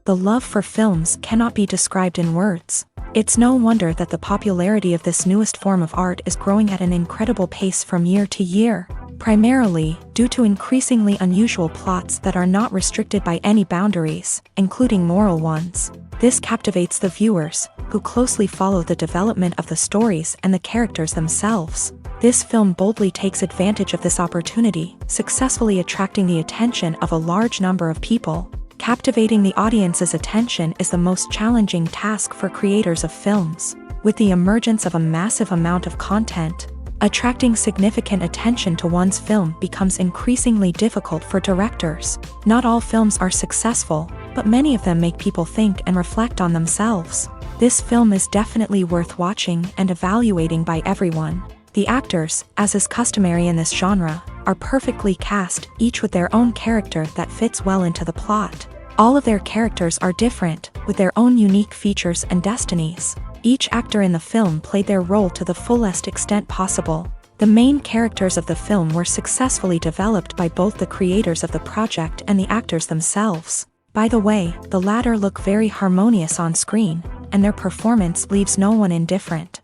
The love for films cannot be described in words. It's no wonder that the popularity of this newest form of art is growing at an incredible pace from year to year, primarily due to increasingly unusual plots that are not restricted by any boundaries, including moral ones. This captivates the viewers, who closely follow the development of the stories and the characters themselves. This film boldly takes advantage of this opportunity, successfully attracting the attention of a large number of people. Captivating the audience's attention is the most challenging task for creators of films. With the emergence of a massive amount of content, attracting significant attention to one's film becomes increasingly difficult for directors. Not all films are successful, but many of them make people think and reflect on themselves. This film is definitely worth watching and evaluating by everyone. The actors, as is customary in this genre, are perfectly cast, each with their own character that fits well into the plot. All of their characters are different, with their own unique features and destinies. Each actor in the film played their role to the fullest extent possible. The main characters of the film were successfully developed by both the creators of the project and the actors themselves. By the way, the latter look very harmonious on screen, and their performance leaves no one indifferent.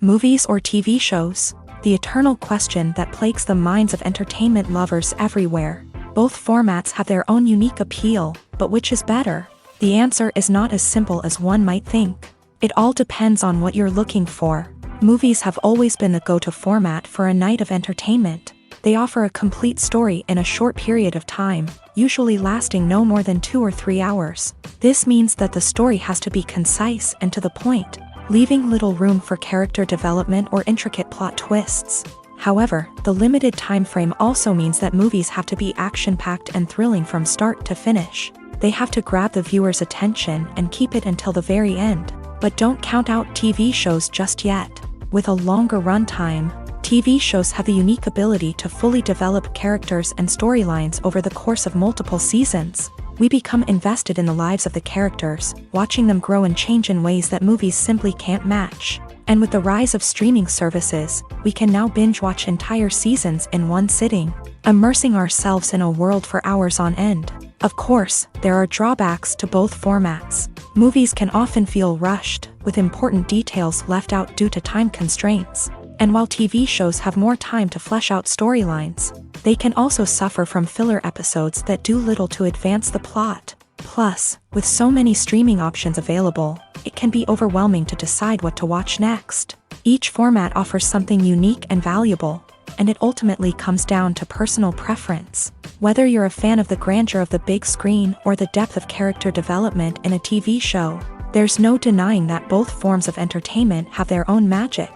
Movies or TV shows? The eternal question that plagues the minds of entertainment lovers everywhere. Both formats have their own unique appeal, but which is better? The answer is not as simple as one might think. It all depends on what you're looking for. Movies have always been the go-to format for a night of entertainment. They offer a complete story in a short period of time, usually lasting no more than 2 or 3 hours. This means that the story has to be concise and to the point, leaving little room for character development or intricate plot twists. However, the limited time frame also means that movies have to be action-packed and thrilling from start to finish. They have to grab the viewer's attention and keep it until the very end. But don't count out TV shows just yet. With a longer runtime, TV shows have the unique ability to fully develop characters and storylines over the course of multiple seasons. We become invested in the lives of the characters, watching them grow and change in ways that movies simply can't match. And with the rise of streaming services, we can now binge-watch entire seasons in one sitting, immersing ourselves in a world for hours on end. Of course, there are drawbacks to both formats. Movies can often feel rushed, with important details left out due to time constraints. And while TV shows have more time to flesh out storylines, they can also suffer from filler episodes that do little to advance the plot. Plus, with so many streaming options available, it can be overwhelming to decide what to watch next. Each format offers something unique and valuable, and it ultimately comes down to personal preference. Whether you're a fan of the grandeur of the big screen or the depth of character development in a TV show, there's no denying that both forms of entertainment have their own magic.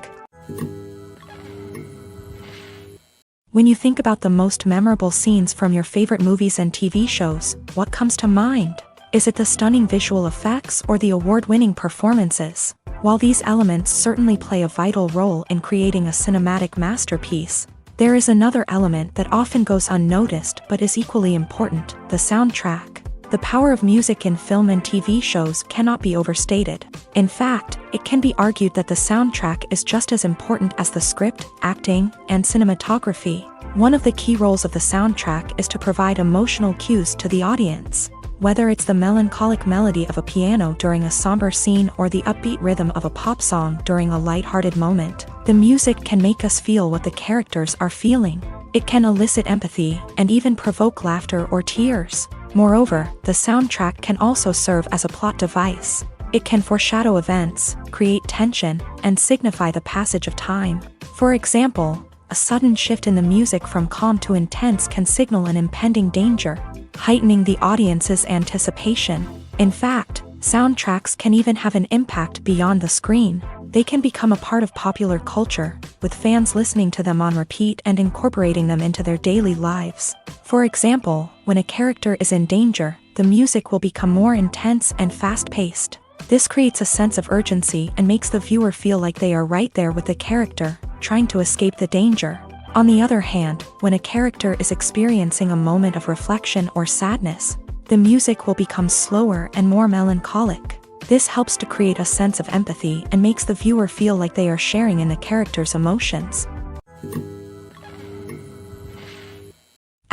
When you think about the most memorable scenes from your favorite movies and TV shows, what comes to mind? Is it the stunning visual effects or the award-winning performances? While these elements certainly play a vital role in creating a cinematic masterpiece, there is another element that often goes unnoticed but is equally important: the soundtrack. The power of music in film and TV shows cannot be overstated. In fact, it can be argued that the soundtrack is just as important as the script, acting, and cinematography. One of the key roles of the soundtrack is to provide emotional cues to the audience. Whether it's the melancholic melody of a piano during a somber scene or the upbeat rhythm of a pop song during a lighthearted moment, the music can make us feel what the characters are feeling. It can elicit empathy and even provoke laughter or tears. Moreover, the soundtrack can also serve as a plot device. It can foreshadow events, create tension, and signify the passage of time. For example, a sudden shift in the music from calm to intense can signal an impending danger, heightening the audience's anticipation. In fact, soundtracks can even have an impact beyond the screen. They can become a part of popular culture, with fans listening to them on repeat and incorporating them into their daily lives. For example, when a character is in danger, the music will become more intense and fast-paced. This creates a sense of urgency and makes the viewer feel like they are right there with the character, trying to escape the danger. On the other hand, when a character is experiencing a moment of reflection or sadness, the music will become slower and more melancholic. This helps to create a sense of empathy and makes the viewer feel like they are sharing in the character's emotions.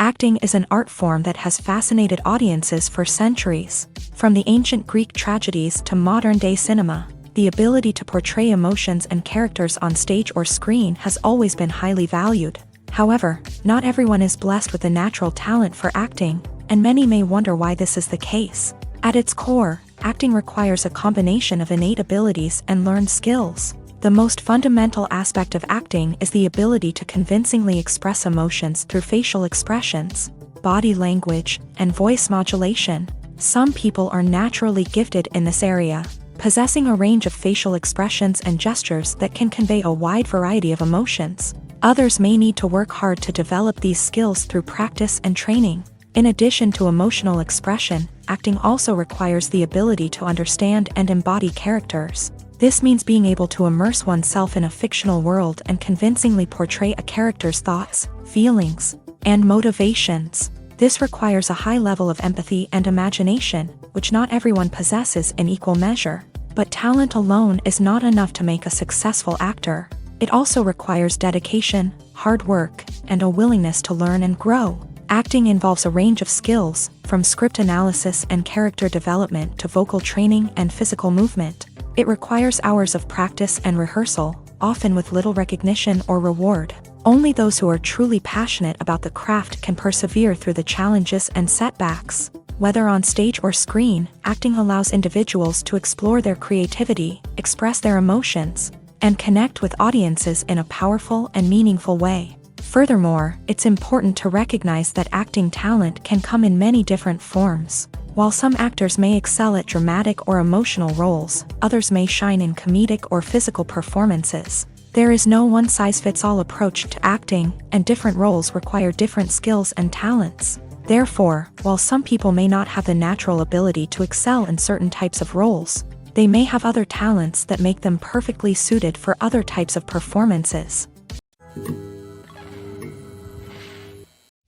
Acting is an art form that has fascinated audiences for centuries. From the ancient Greek tragedies to modern-day cinema, the ability to portray emotions and characters on stage or screen has always been highly valued. However, not everyone is blessed with a natural talent for acting, and many may wonder why this is the case. At its core, acting requires a combination of innate abilities and learned skills. The most fundamental aspect of acting is the ability to convincingly express emotions through facial expressions, body language, and voice modulation. Some people are naturally gifted in this area, possessing a range of facial expressions and gestures that can convey a wide variety of emotions. Others may need to work hard to develop these skills through practice and training. In addition to emotional expression, acting also requires the ability to understand and embody characters. This means being able to immerse oneself in a fictional world and convincingly portray a character's thoughts, feelings, and motivations. This requires a high level of empathy and imagination, which not everyone possesses in equal measure. But talent alone is not enough to make a successful actor. It also requires dedication, hard work, and a willingness to learn and grow. Acting involves a range of skills, from script analysis and character development to vocal training and physical movement. It requires hours of practice and rehearsal, often with little recognition or reward. Only those who are truly passionate about the craft can persevere through the challenges and setbacks. Whether on stage or screen, acting allows individuals to explore their creativity, express their emotions, and connect with audiences in a powerful and meaningful way. Furthermore, it's important to recognize that acting talent can come in many different forms. While some actors may excel at dramatic or emotional roles, others may shine in comedic or physical performances. There is no one-size-fits-all approach to acting, and different roles require different skills and talents. Therefore, while some people may not have the natural ability to excel in certain types of roles, they may have other talents that make them perfectly suited for other types of performances.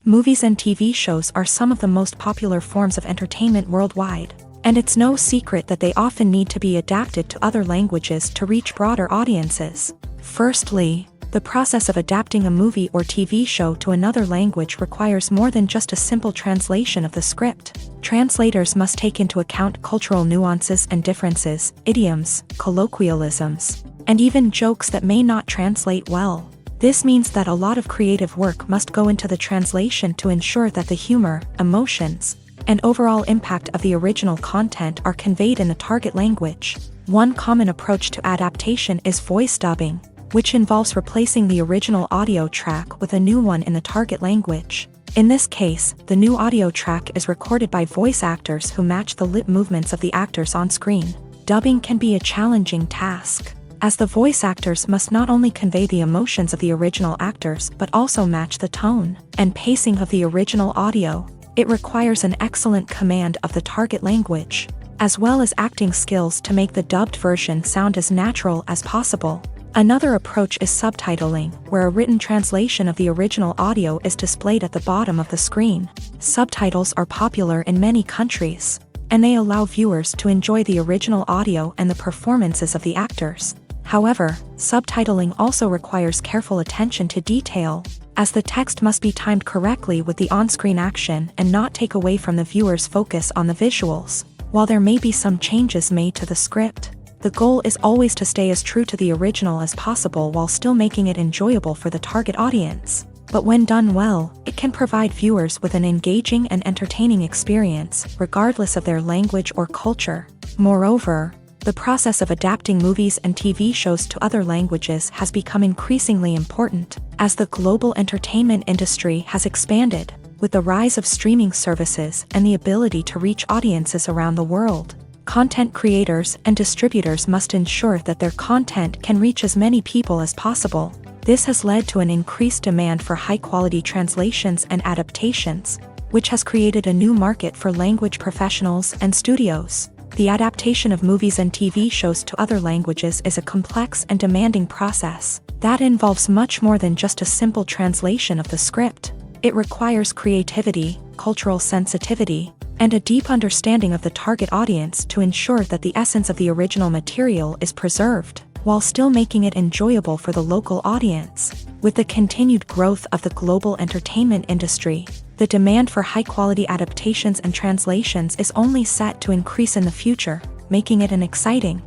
Movies and TV shows are some of the most popular forms of entertainment worldwide, and it's no secret that they often need to be adapted to other languages to reach broader audiences. Firstly, the process of adapting a movie or TV show to another language requires more than just a simple translation of the script. Translators must take into account cultural nuances and differences, idioms, colloquialisms, and even jokes that may not translate well. This means that a lot of creative work must go into the translation to ensure that the humor, emotions, and overall impact of the original content are conveyed in the target language. One common approach to adaptation is voice dubbing, which involves replacing the original audio track with a new one in the target language. In this case, the new audio track is recorded by voice actors who match the lip movements of the actors on screen. Dubbing can be a challenging task, as the voice actors must not only convey the emotions of the original actors but also match the tone and pacing of the original audio. It requires an excellent command of the target language, as well as acting skills to make the dubbed version sound as natural as possible. Another approach is subtitling, where a written translation of the original audio is displayed at the bottom of the screen. Subtitles are popular in many countries, and they allow viewers to enjoy the original audio and the performances of the actors. However, subtitling also requires careful attention to detail, as the text must be timed correctly with the on-screen action and not take away from the viewer's focus on the visuals. While there may be some changes made to the script, the goal is always to stay as true to the original as possible while still making it enjoyable for the target audience. But when done well, it can provide viewers with an engaging and entertaining experience, regardless of their language or culture. Moreover, the process of adapting movies and TV shows to other languages has become increasingly important, as the global entertainment industry has expanded, with the rise of streaming services and the ability to reach audiences around the world. Content creators and distributors must ensure that their content can reach as many people as possible. This has led to an increased demand for high-quality translations and adaptations, which has created a new market for language professionals and studios. The adaptation of movies and TV shows to other languages is a complex and demanding process that involves much more than just a simple translation of the script. It requires creativity, cultural sensitivity, and a deep understanding of the target audience to ensure that the essence of the original material is preserved, while still making it enjoyable for the local audience. With the continued growth of the global entertainment industry, The demand for high-quality adaptations and translations is only set to increase in the future, making it an exciting.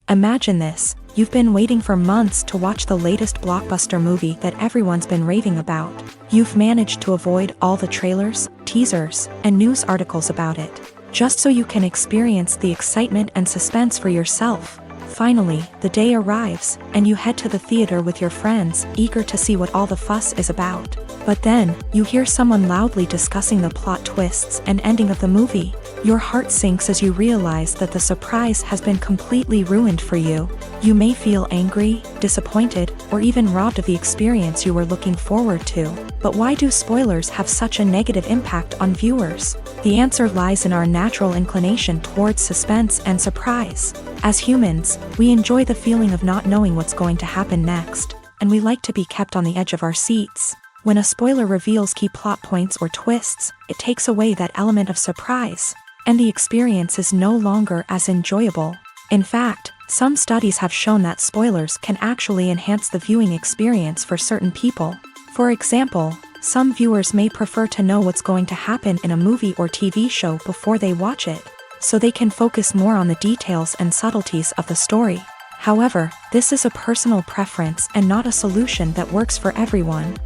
Imagine this, you've been waiting for months to watch the latest blockbuster movie that everyone's been raving about. You've managed to avoid all the trailers, teasers, and news articles about it, just so you can experience the excitement and suspense for yourself. Finally, the day arrives, and you head to the theater with your friends, eager to see what all the fuss is about. But then, you hear someone loudly discussing the plot twists and ending of the movie. Your heart sinks as you realize that the surprise has been completely ruined for you. You may feel angry, disappointed, or even robbed of the experience you were looking forward to. But why do spoilers have such a negative impact on viewers? The answer lies in our natural inclination towards suspense and surprise. As humans, we enjoy the feeling of not knowing what's going to happen next, and we like to be kept on the edge of our seats. When a spoiler reveals key plot points or twists, it takes away that element of surprise, and the experience is no longer as enjoyable. In fact, some studies have shown that spoilers can actually enhance the viewing experience for certain people. For example, some viewers may prefer to know what's going to happen in a movie or TV show before they watch it, so they can focus more on the details and subtleties of the story. However, this is a personal preference and not a solution that works for everyone.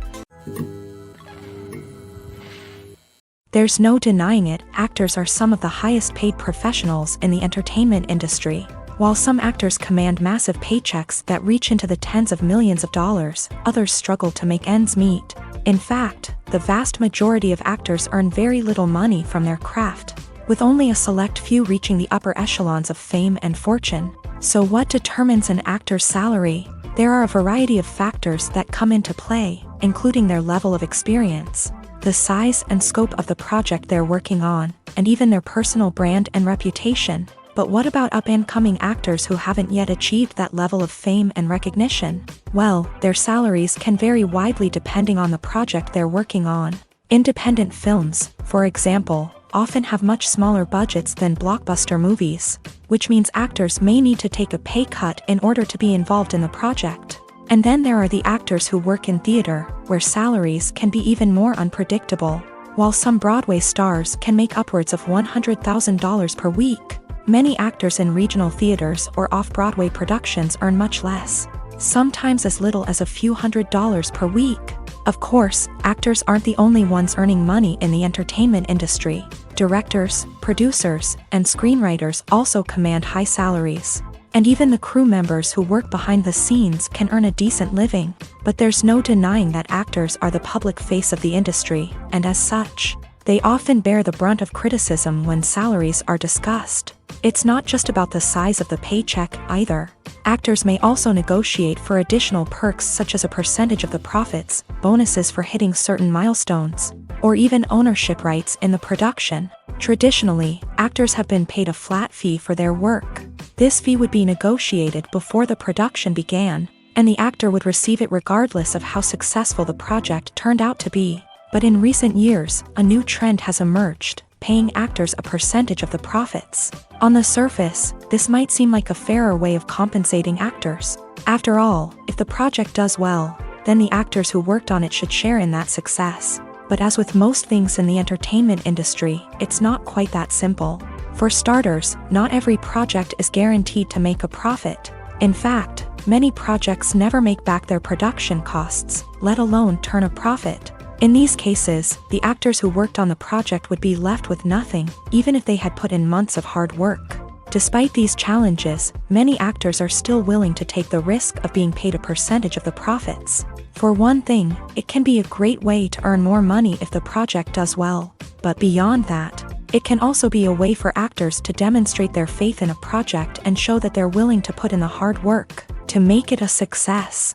There's no denying it, actors are some of the highest paid professionals in the entertainment industry. While some actors command massive paychecks that reach into the tens of millions of dollars, others struggle to make ends meet. In fact, the vast majority of actors earn very little money from their craft, with only a select few reaching the upper echelons of fame and fortune. So what determines an actor's salary? There are a variety of factors that come into play, including their level of experience, the size and scope of the project they're working on, and even their personal brand and reputation. But what about up-and-coming actors who haven't yet achieved that level of fame and recognition? Well, their salaries can vary widely depending on the project they're working on. Independent films, for example, often have much smaller budgets than blockbuster movies, which means actors may need to take a pay cut in order to be involved in the project. And then there are the actors who work in theater, where salaries can be even more unpredictable. While some Broadway stars can make upwards of $100,000 per week, many actors in regional theaters or off-Broadway productions earn much less, sometimes as little as a few $100s per week. Of course, actors aren't the only ones earning money in the entertainment industry. Directors, producers, and screenwriters also command high salaries. And even the crew members who work behind the scenes can earn a decent living. But there's no denying that actors are the public face of the industry, and as such, they often bear the brunt of criticism when salaries are discussed. It's not just about the size of the paycheck either. Actors may also negotiate for additional perks such as a percentage of the profits, bonuses for hitting certain milestones, or even ownership rights in the production. Traditionally, actors have been paid a flat fee for their work. This fee would be negotiated before the production began, and the actor would receive it regardless of how successful the project turned out to be. But in recent years, a new trend has emerged, paying actors a percentage of the profits. On the surface, this might seem like a fairer way of compensating actors. After all, if the project does well, then the actors who worked on it should share in that success. But as with most things in the entertainment industry, it's not quite that simple. For starters, not every project is guaranteed to make a profit. In fact, many projects never make back their production costs, let alone turn a profit. In these cases, the actors who worked on the project would be left with nothing, even if they had put in months of hard work. Despite these challenges, many actors are still willing to take the risk of being paid a percentage of the profits. For one thing, it can be a great way to earn more money if the project does well. But beyond that, it can also be a way for actors to demonstrate their faith in a project and show that they're willing to put in the hard work to make it a success.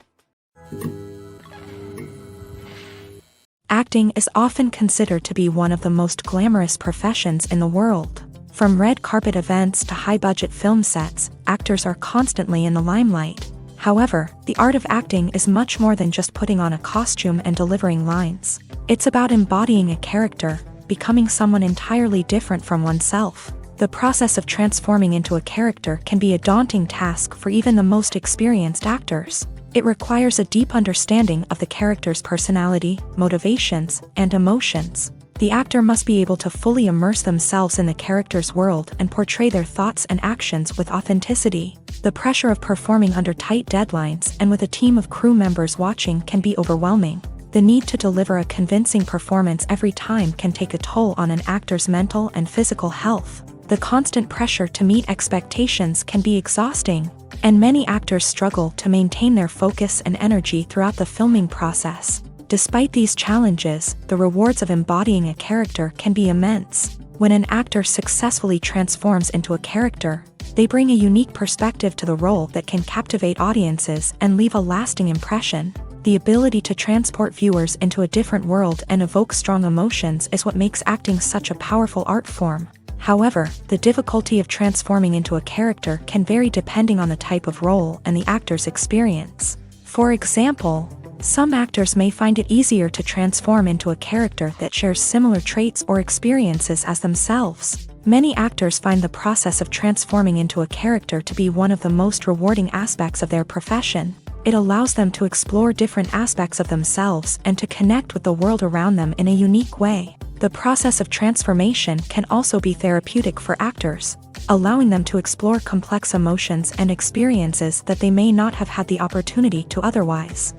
Acting is often considered to be one of the most glamorous professions in the world. From red carpet events to high-budget film sets, actors are constantly in the limelight. However, the art of acting is much more than just putting on a costume and delivering lines. It's about embodying a character, becoming someone entirely different from oneself. The process of transforming into a character can be a daunting task for even the most experienced actors. It requires a deep understanding of the character's personality, motivations, and emotions. The actor must be able to fully immerse themselves in the character's world and portray their thoughts and actions with authenticity. The pressure of performing under tight deadlines and with a team of crew members watching can be overwhelming. The need to deliver a convincing performance every time can take a toll on an actor's mental and physical health. The constant pressure to meet expectations can be exhausting, and many actors struggle to maintain their focus and energy throughout the filming process. Despite these challenges, the rewards of embodying a character can be immense. When an actor successfully transforms into a character, they bring a unique perspective to the role that can captivate audiences and leave a lasting impression. The ability to transport viewers into a different world and evoke strong emotions is what makes acting such a powerful art form. However, the difficulty of transforming into a character can vary depending on the type of role and the actor's experience. For example, some actors may find it easier to transform into a character that shares similar traits or experiences as themselves. Many actors find the process of transforming into a character to be one of the most rewarding aspects of their profession. It allows them to explore different aspects of themselves and to connect with the world around them in a unique way. The process of transformation can also be therapeutic for actors, allowing them to explore complex emotions and experiences that they may not have had the opportunity to otherwise.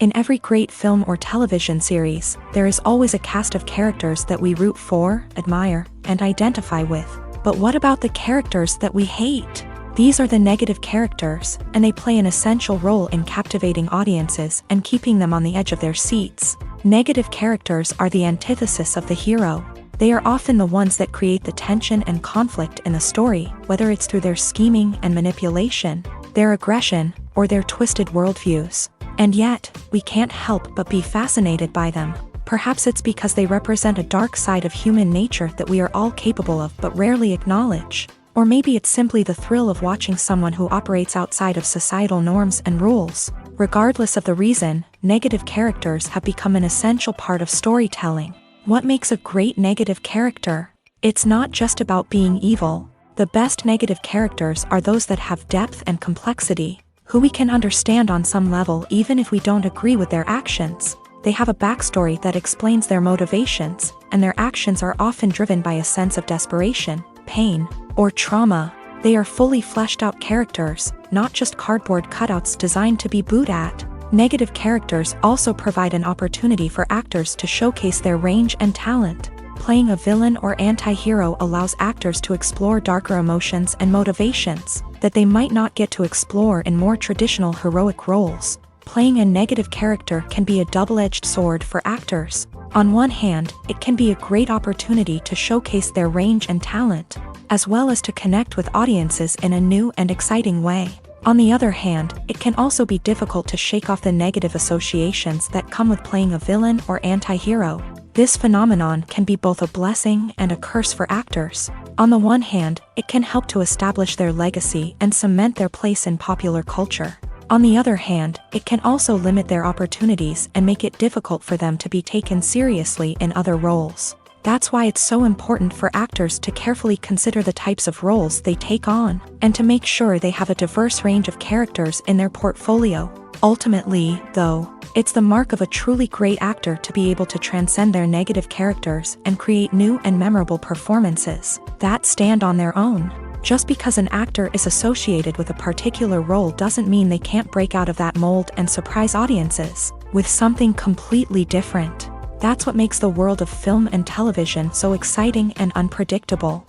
In every great film or television series, there is always a cast of characters that we root for, admire, and identify with. But what about the characters that we hate? These are the negative characters, and they play an essential role in captivating audiences and keeping them on the edge of their seats. Negative characters are the antithesis of the hero. They are often the ones that create the tension and conflict in the story, whether it's through their scheming and manipulation, their aggression, or their twisted worldviews. And yet, we can't help but be fascinated by them. Perhaps it's because they represent a dark side of human nature that we are all capable of but rarely acknowledge. Or maybe it's simply the thrill of watching someone who operates outside of societal norms and rules. Regardless of the reason, negative characters have become an essential part of storytelling. What makes a great negative character? It's not just about being evil. The best negative characters are those that have depth and complexity, who we can understand on some level even if we don't agree with their actions. They have a backstory that explains their motivations, and their actions are often driven by a sense of desperation, pain, or trauma. They are fully fleshed out characters, not just cardboard cutouts designed to be booed at. Negative characters also provide an opportunity for actors to showcase their range and talent. Playing a villain or anti-hero allows actors to explore darker emotions and motivations that they might not get to explore in more traditional heroic roles. Playing a negative character can be a double-edged sword for actors. On one hand, it can be a great opportunity to showcase their range and talent, as well as to connect with audiences in a new and exciting way. On the other hand, it can also be difficult to shake off the negative associations that come with playing a villain or anti-hero. This phenomenon can be both a blessing and a curse for actors. On the one hand, it can help to establish their legacy and cement their place in popular culture. On the other hand, it can also limit their opportunities and make it difficult for them to be taken seriously in other roles. That's why it's so important for actors to carefully consider the types of roles they take on, and to make sure they have a diverse range of characters in their portfolio. Ultimately, though, it's the mark of a truly great actor to be able to transcend their negative characters and create new and memorable performances that stand on their own. Just because an actor is associated with a particular role doesn't mean they can't break out of that mold and surprise audiences with something completely different. That's what makes the world of film and television so exciting and unpredictable.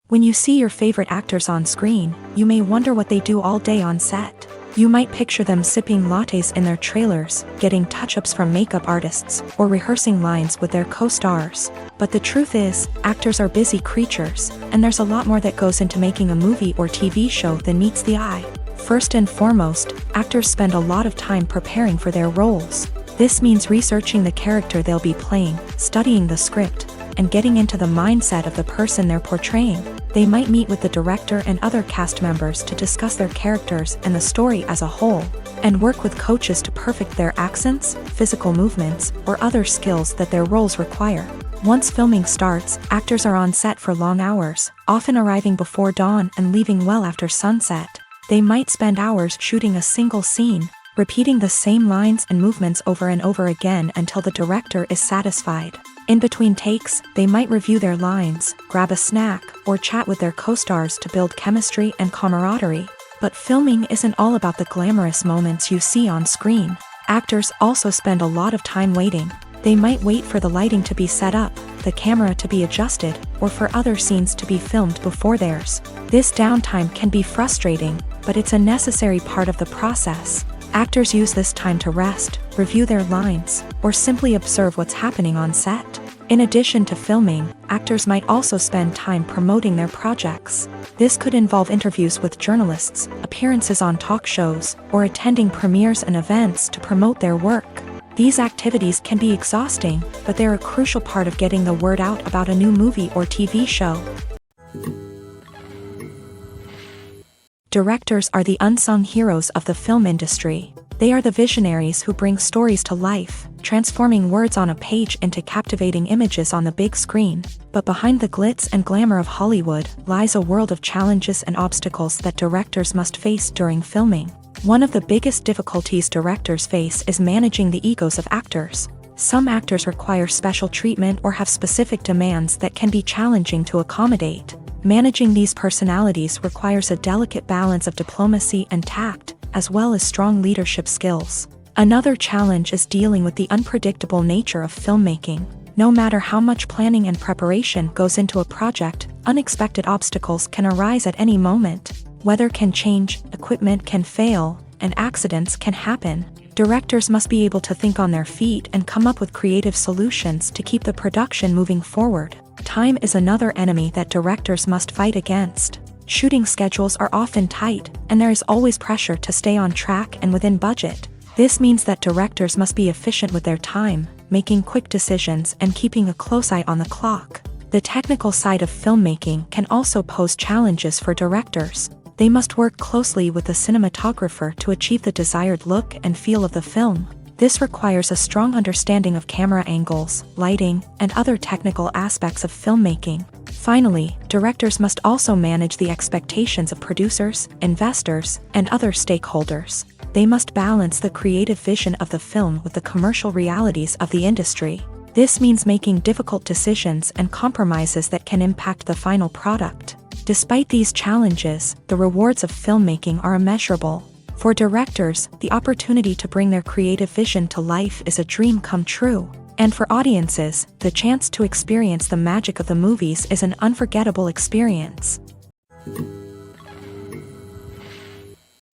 When you see your favorite actors on screen, you may wonder what they do all day on set. You might picture them sipping lattes in their trailers, getting touch-ups from makeup artists, or rehearsing lines with their co-stars. But the truth is, actors are busy creatures, and there's a lot more that goes into making a movie or TV show than meets the eye. First and foremost, actors spend a lot of time preparing for their roles. This means researching the character they'll be playing, studying the script, and getting into the mindset of the person they're portraying. They might meet with the director and other cast members to discuss their characters and the story as a whole, and work with coaches to perfect their accents, physical movements, or other skills that their roles require. Once filming starts, actors are on set for long hours, often arriving before dawn and leaving well after sunset. They might spend hours shooting a single scene, repeating the same lines and movements over and over again until the director is satisfied. In between takes, they might review their lines, grab a snack, or chat with their co-stars to build chemistry and camaraderie. But filming isn't all about the glamorous moments you see on screen. Actors also spend a lot of time waiting. They might wait for the lighting to be set up, the camera to be adjusted, or for other scenes to be filmed before theirs. This downtime can be frustrating, but it's a necessary part of the process. Actors use this time to rest, review their lines, or simply observe what's happening on set. In addition to filming, actors might also spend time promoting their projects. This could involve interviews with journalists, appearances on talk shows, or attending premieres and events to promote their work. These activities can be exhausting, but they're a crucial part of getting the word out about a new movie or TV show. Directors are the unsung heroes of the film industry. They are the visionaries who bring stories to life, transforming words on a page into captivating images on the big screen. But behind the glitz and glamour of Hollywood lies a world of challenges and obstacles that directors must face during filming. One of the biggest difficulties directors face is managing the egos of actors. Some actors require special treatment or have specific demands that can be challenging to accommodate. Managing these personalities requires a delicate balance of diplomacy and tact, as well as strong leadership skills. Another challenge is dealing with the unpredictable nature of filmmaking. No matter how much planning and preparation goes into a project, unexpected obstacles can arise at any moment. Weather can change, equipment can fail, and accidents can happen. Directors must be able to think on their feet and come up with creative solutions to keep the production moving forward. Time is another enemy that directors must fight against. Shooting schedules are often tight, and there is always pressure to stay on track and within budget. This means that directors must be efficient with their time, making quick decisions and keeping a close eye on the clock. The technical side of filmmaking can also pose challenges for directors. They must work closely with the cinematographer to achieve the desired look and feel of the film. This requires a strong understanding of camera angles, lighting, and other technical aspects of filmmaking. Finally, directors must also manage the expectations of producers, investors, and other stakeholders. They must balance the creative vision of the film with the commercial realities of the industry. This means making difficult decisions and compromises that can impact the final product. Despite these challenges, the rewards of filmmaking are immeasurable. For directors, the opportunity to bring their creative vision to life is a dream come true. And for audiences, the chance to experience the magic of the movies is an unforgettable experience.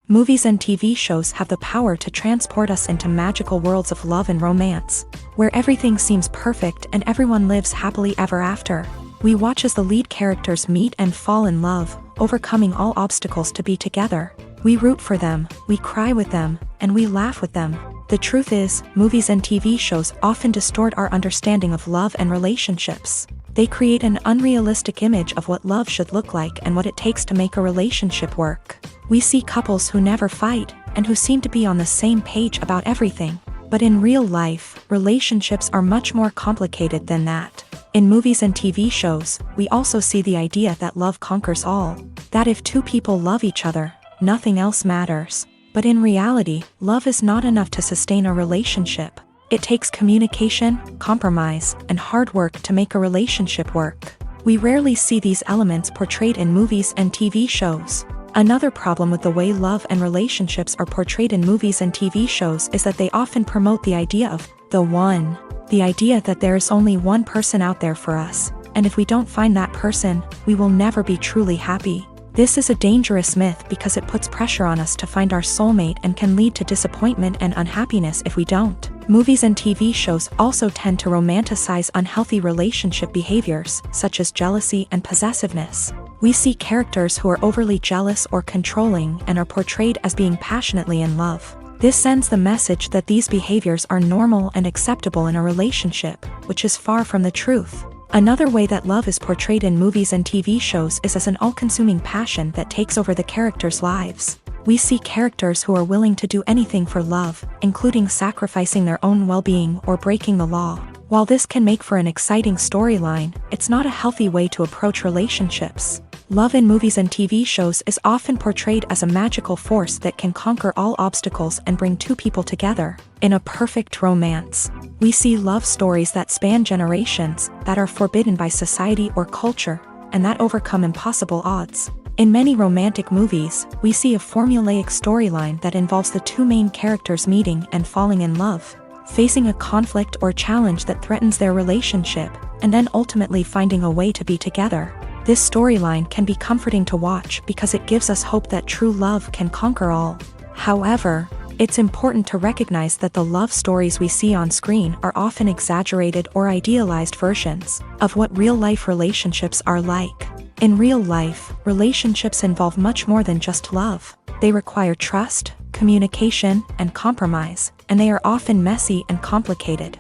Movies and TV shows have the power to transport us into magical worlds of love and romance, where everything seems perfect and everyone lives happily ever after. We watch as the lead characters meet and fall in love, overcoming all obstacles to be together. We root for them, we cry with them, and we laugh with them. The truth is, movies and TV shows often distort our understanding of love and relationships. They create an unrealistic image of what love should look like and what it takes to make a relationship work. We see couples who never fight, and who seem to be on the same page about everything. But in real life, relationships are much more complicated than that. In movies and TV shows, we also see the idea that love conquers all. That if two people love each other, nothing else matters. But in reality, love is not enough to sustain a relationship. It takes communication, compromise, and hard work to make a relationship work. We rarely see these elements portrayed in movies and TV shows. Another problem with the way love and relationships are portrayed in movies and TV shows is that they often promote the idea of the one. The idea that there is only one person out there for us, and if we don't find that person, we will never be truly happy. This is a dangerous myth because it puts pressure on us to find our soulmate and can lead to disappointment and unhappiness if we don't. Movies and TV shows also tend to romanticize unhealthy relationship behaviors, such as jealousy and possessiveness. We see characters who are overly jealous or controlling and are portrayed as being passionately in love. This sends the message that these behaviors are normal and acceptable in a relationship, which is far from the truth. Another way that love is portrayed in movies and TV shows is as an all-consuming passion that takes over the characters' lives. We see characters who are willing to do anything for love, including sacrificing their own well-being or breaking the law. While this can make for an exciting storyline, it's not a healthy way to approach relationships. Love in movies and TV shows is often portrayed as a magical force that can conquer all obstacles and bring two people together. In a perfect romance, we see love stories that span generations, that are forbidden by society or culture, and that overcome impossible odds. In many romantic movies, we see a formulaic storyline that involves the two main characters meeting and falling in love, facing a conflict or challenge that threatens their relationship, and then ultimately finding a way to be together. This storyline can be comforting to watch because it gives us hope that true love can conquer all. However, it's important to recognize that the love stories we see on screen are often exaggerated or idealized versions of what real-life relationships are like. In real life, relationships involve much more than just love. They require trust, communication, and compromise, and they are often messy and complicated.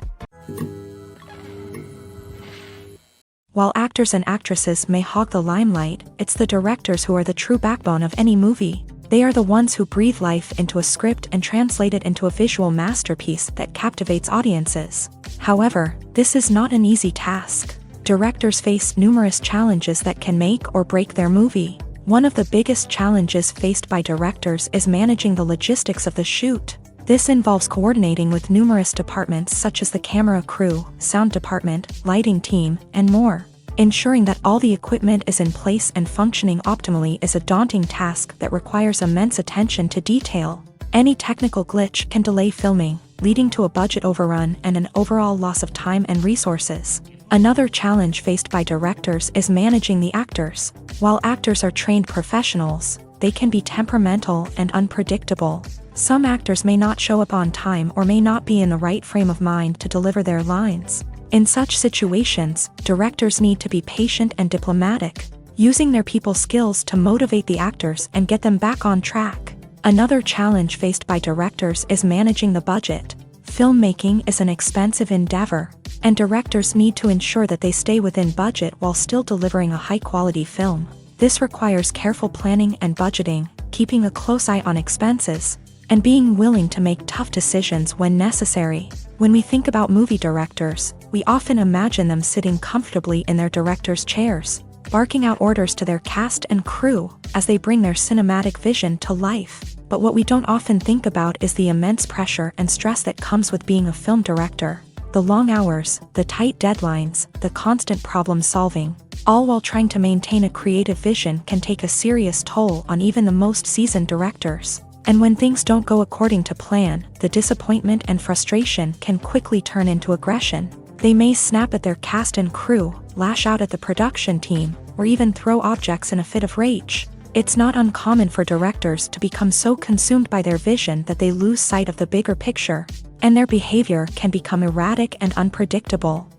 While actors and actresses may hog the limelight, it's the directors who are the true backbone of any movie. They are the ones who breathe life into a script and translate it into a visual masterpiece that captivates audiences. However, this is not an easy task. Directors face numerous challenges that can make or break their movie. One of the biggest challenges faced by directors is managing the logistics of the shoot. This involves coordinating with numerous departments such as the camera crew, sound department, lighting team, and more. Ensuring that all the equipment is in place and functioning optimally is a daunting task that requires immense attention to detail. Any technical glitch can delay filming, leading to a budget overrun and an overall loss of time and resources. Another challenge faced by directors is managing the actors. While actors are trained professionals, they can be temperamental and unpredictable. Some actors may not show up on time or may not be in the right frame of mind to deliver their lines. In such situations, directors need to be patient and diplomatic, using their people skills to motivate the actors and get them back on track. Another challenge faced by directors is managing the budget. Filmmaking is an expensive endeavor, and directors need to ensure that they stay within budget while still delivering a high-quality film. This requires careful planning and budgeting, keeping a close eye on expenses, and being willing to make tough decisions when necessary. When we think about movie directors, we often imagine them sitting comfortably in their director's chairs, barking out orders to their cast and crew as they bring their cinematic vision to life. But what we don't often think about is the immense pressure and stress that comes with being a film director. The long hours, the tight deadlines, the constant problem solving, all while trying to maintain a creative vision can take a serious toll on even the most seasoned directors. And when things don't go according to plan, the disappointment and frustration can quickly turn into aggression. They may snap at their cast and crew, lash out at the production team, or even throw objects in a fit of rage. It's not uncommon for directors to become so consumed by their vision that they lose sight of the bigger picture, and their behavior can become erratic and unpredictable.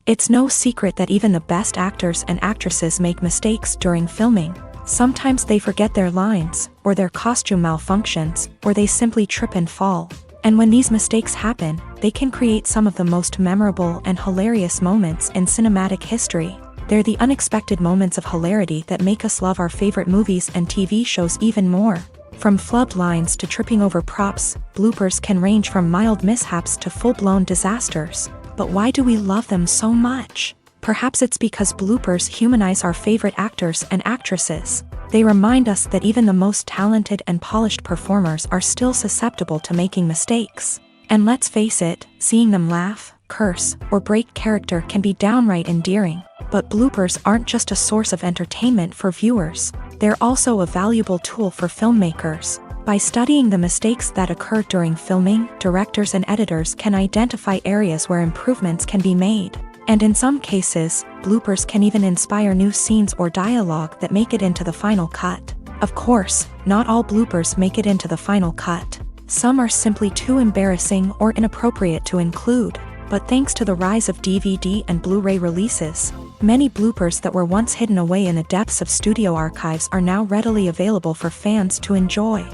It's no secret that even the best actors and actresses make mistakes during filming. Sometimes they forget their lines, or their costume malfunctions, or they simply trip and fall. And when these mistakes happen, they can create some of the most memorable and hilarious moments in cinematic history. They're the unexpected moments of hilarity that make us love our favorite movies and TV shows even more. From flubbed lines to tripping over props, bloopers can range from mild mishaps to full-blown disasters. But why do we love them so much? Perhaps it's because bloopers humanize our favorite actors and actresses. They remind us that even the most talented and polished performers are still susceptible to making mistakes. And let's face it, seeing them laugh, curse, or break character can be downright endearing. But bloopers aren't just a source of entertainment for viewers. They're also a valuable tool for filmmakers. By studying the mistakes that occur during filming, directors and editors can identify areas where improvements can be made. And in some cases, bloopers can even inspire new scenes or dialogue that make it into the final cut. Of course, not all bloopers make it into the final cut. Some are simply too embarrassing or inappropriate to include. But thanks to the rise of DVD and Blu-ray releases, many bloopers that were once hidden away in the depths of studio archives are now readily available for fans to enjoy.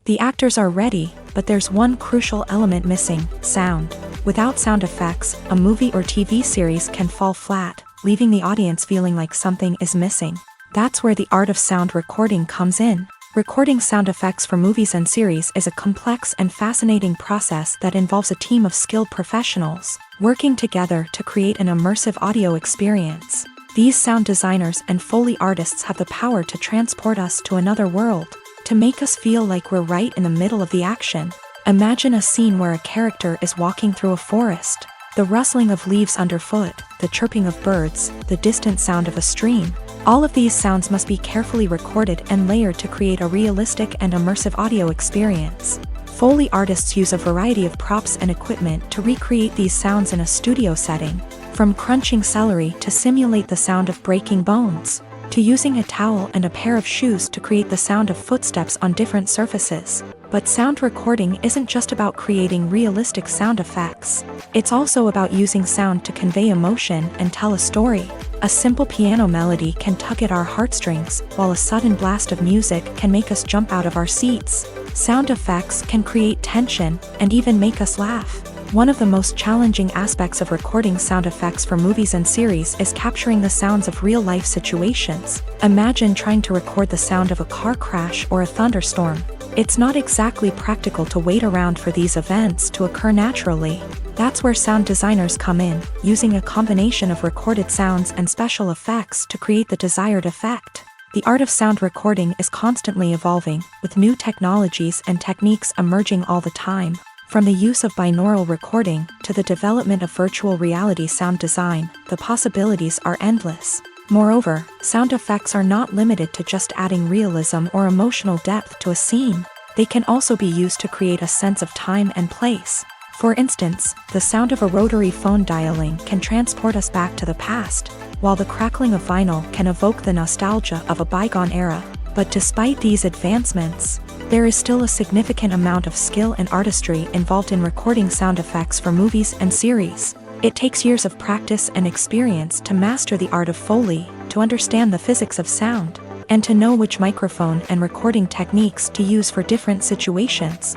The actors are ready, but there's one crucial element missing: sound. Without sound effects, a movie or TV series can fall flat, leaving the audience feeling like something is missing. That's where the art of sound recording comes in. Recording sound effects for movies and series is a complex and fascinating process that involves a team of skilled professionals working together to create an immersive audio experience. These sound designers and Foley artists have the power to transport us to another world, to make us feel like we're right in the middle of the action. Imagine a scene where a character is walking through a forest. The rustling of leaves underfoot, the chirping of birds, the distant sound of a stream. All of these sounds must be carefully recorded and layered to create a realistic and immersive audio experience. Foley artists use a variety of props and equipment to recreate these sounds in a studio setting, from crunching celery to simulate the sound of breaking bones, to using a towel and a pair of shoes to create the sound of footsteps on different surfaces. But sound recording isn't just about creating realistic sound effects. It's also about using sound to convey emotion and tell a story. A simple piano melody can tug at our heartstrings, while a sudden blast of music can make us jump out of our seats. Sound effects can create tension and even make us laugh. One of the most challenging aspects of recording sound effects for movies and series is capturing the sounds of real-life situations. Imagine trying to record the sound of a car crash or a thunderstorm. It's not exactly practical to wait around for these events to occur naturally. That's where sound designers come in, using a combination of recorded sounds and special effects to create the desired effect. The art of sound recording is constantly evolving, with new technologies and techniques emerging all the time. From the use of binaural recording to the development of virtual reality sound design, the possibilities are endless. Moreover, sound effects are not limited to just adding realism or emotional depth to a scene. They can also be used to create a sense of time and place. For instance, the sound of a rotary phone dialing can transport us back to the past, while the crackling of vinyl can evoke the nostalgia of a bygone era. But despite these advancements, there is still a significant amount of skill and artistry involved in recording sound effects for movies and series. It takes years of practice and experience to master the art of Foley, to understand the physics of sound, and to know which microphone and recording techniques to use for different situations.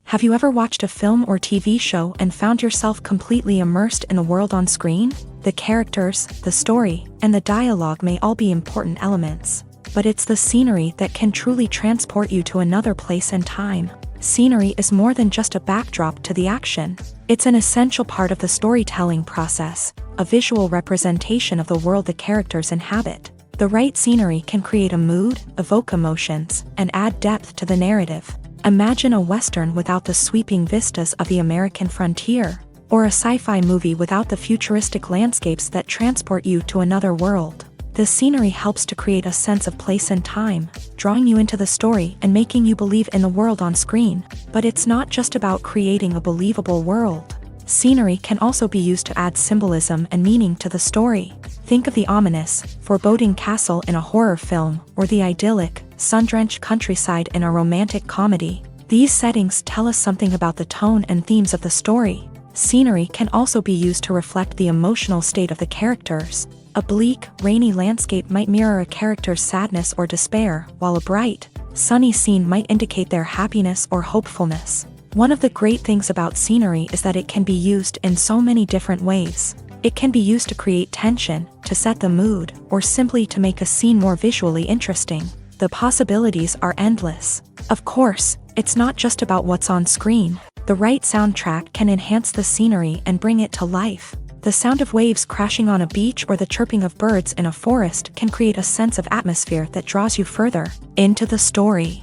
Have you ever watched a film or TV show and found yourself completely immersed in the world on screen? The characters, the story, and the dialogue may all be important elements, but it's the scenery that can truly transport you to another place and time. Scenery is more than just a backdrop to the action. It's an essential part of the storytelling process, a visual representation of the world the characters inhabit. The right scenery can create a mood, evoke emotions, and add depth to the narrative. Imagine a Western without the sweeping vistas of the American frontier, or a sci-fi movie without the futuristic landscapes that transport you to another world. The scenery helps to create a sense of place and time, drawing you into the story and making you believe in the world on screen. But it's not just about creating a believable world. Scenery can also be used to add symbolism and meaning to the story. Think of the ominous, foreboding castle in a horror film, or the idyllic, sun-drenched countryside in a romantic comedy. These settings tell us something about the tone and themes of the story. Scenery can also be used to reflect the emotional state of the characters. A bleak, rainy landscape might mirror a character's sadness or despair, while a bright, sunny scene might indicate their happiness or hopefulness. One of the great things about scenery is that it can be used in so many different ways. It can be used to create tension, to set the mood, or simply to make a scene more visually interesting. The possibilities are endless. Of course, it's not just about what's on screen. The right soundtrack can enhance the scenery and bring it to life. The sound of waves crashing on a beach or the chirping of birds in a forest can create a sense of atmosphere that draws you further into the story.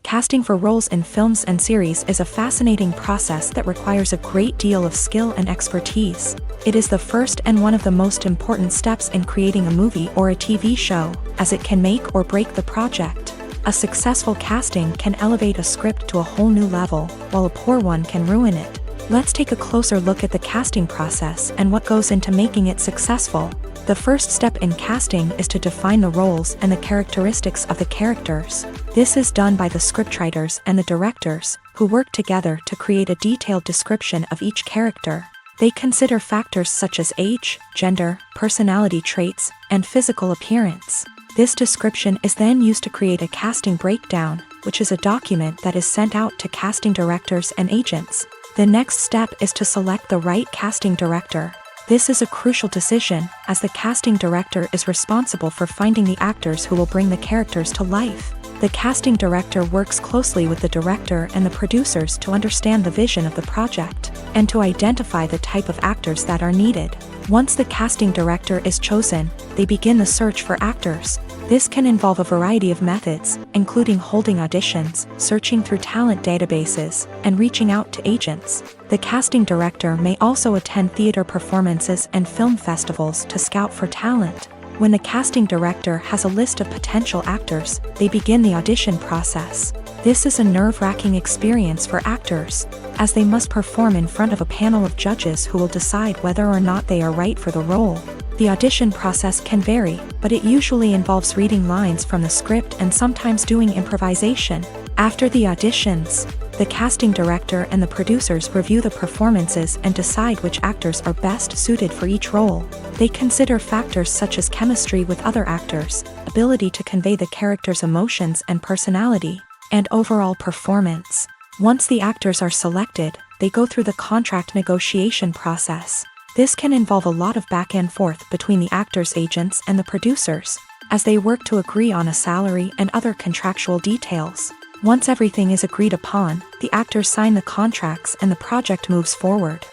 Casting for roles in films and series is a fascinating process that requires a great deal of skill and expertise. It is the first and one of the most important steps in creating a movie or a TV show, as it can make or break the project. A successful casting can elevate a script to a whole new level, while a poor one can ruin it. Let's take a closer look at the casting process and what goes into making it successful. The first step in casting is to define the roles and the characteristics of the characters. This is done by the scriptwriters and the directors, who work together to create a detailed description of each character. They consider factors such as age, gender, personality traits, and physical appearance. This description is then used to create a casting breakdown, which is a document that is sent out to casting directors and agents. The next step is to select the right casting director. This is a crucial decision, as the casting director is responsible for finding the actors who will bring the characters to life. The casting director works closely with the director and the producers to understand the vision of the project, and to identify the type of actors that are needed. Once the casting director is chosen, they begin the search for actors. This can involve a variety of methods, including holding auditions, searching through talent databases, and reaching out to agents. The casting director may also attend theater performances and film festivals to scout for talent. When the casting director has a list of potential actors, they begin the audition process. This is a nerve-wracking experience for actors, as they must perform in front of a panel of judges who will decide whether or not they are right for the role. The audition process can vary, but it usually involves reading lines from the script and sometimes doing improvisation. After the auditions, the casting director and the producers review the performances and decide which actors are best suited for each role. They consider factors such as chemistry with other actors, ability to convey the character's emotions and personality, and overall performance. Once the actors are selected, they go through the contract negotiation process. This can involve a lot of back and forth between the actors' agents and the producers, as they work to agree on a salary and other contractual details. Once everything is agreed upon, the actors sign the contracts and the project moves forward.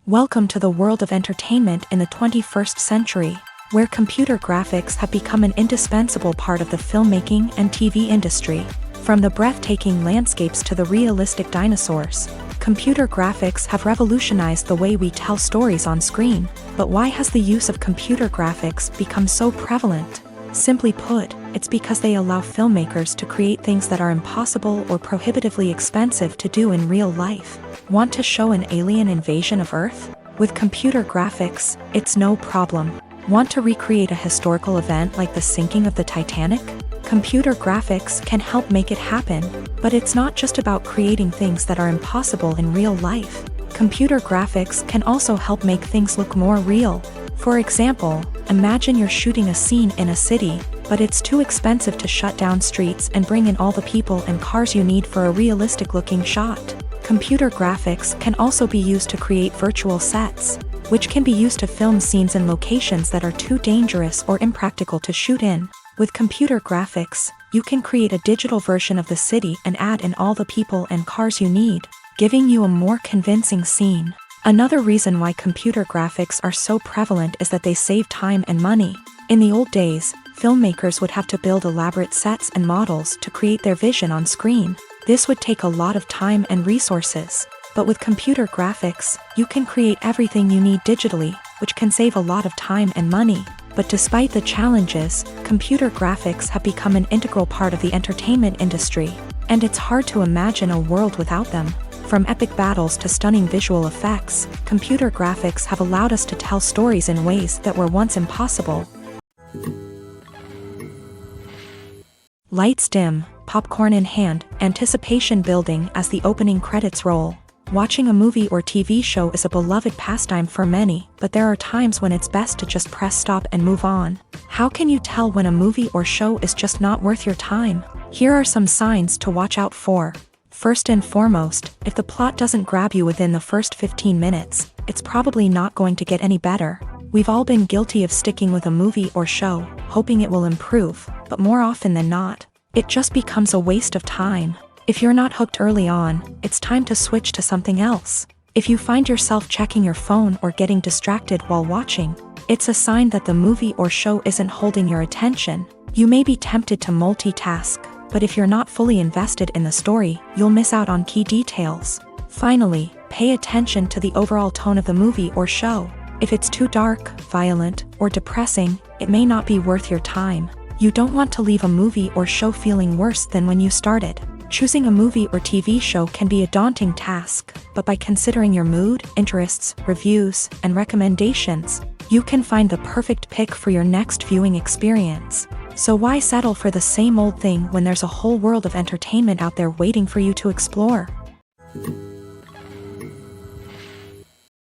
Welcome to the world of entertainment in the 21st century, where computer graphics have become an indispensable part of the filmmaking and TV industry. From the breathtaking landscapes to the realistic dinosaurs, computer graphics have revolutionized the way we tell stories on screen. But why has the use of computer graphics become so prevalent? Simply put, it's because they allow filmmakers to create things that are impossible or prohibitively expensive to do in real life. Want to show an alien invasion of Earth? With computer graphics, it's no problem. Want to recreate a historical event like the sinking of the Titanic? Computer graphics can help make it happen, but it's not just about creating things that are impossible in real life. Computer graphics can also help make things look more real. For example, imagine you're shooting a scene in a city, but it's too expensive to shut down streets and bring in all the people and cars you need for a realistic-looking shot. Computer graphics can also be used to create virtual sets, which can be used to film scenes in locations that are too dangerous or impractical to shoot in. With computer graphics, you can create a digital version of the city and add in all the people and cars you need, giving you a more convincing scene. Another reason why computer graphics are so prevalent is that they save time and money. In the old days, filmmakers would have to build elaborate sets and models to create their vision on screen. This would take a lot of time and resources. But with computer graphics, you can create everything you need digitally, which can save a lot of time and money. But despite the challenges, computer graphics have become an integral part of the entertainment industry, and it's hard to imagine a world without them. From epic battles to stunning visual effects, computer graphics have allowed us to tell stories in ways that were once impossible. Lights dim, popcorn in hand, anticipation building as the opening credits roll. Watching a movie or TV show is a beloved pastime for many, but there are times when it's best to just press stop and move on. How can you tell when a movie or show is just not worth your time? Here are some signs to watch out for. First and foremost, if the plot doesn't grab you within the first 15 minutes, it's probably not going to get any better. We've all been guilty of sticking with a movie or show, hoping it will improve, but more often than not, it just becomes a waste of time. If you're not hooked early on, it's time to switch to something else. If you find yourself checking your phone or getting distracted while watching, it's a sign that the movie or show isn't holding your attention. You may be tempted to multitask, but if you're not fully invested in the story, you'll miss out on key details. Finally, pay attention to the overall tone of the movie or show. If it's too dark, violent, or depressing, it may not be worth your time. You don't want to leave a movie or show feeling worse than when you started. Choosing a movie or TV show can be a daunting task, but by considering your mood, interests, reviews, and recommendations, you can find the perfect pick for your next viewing experience. So why settle for the same old thing when there's a whole world of entertainment out there waiting for you to explore?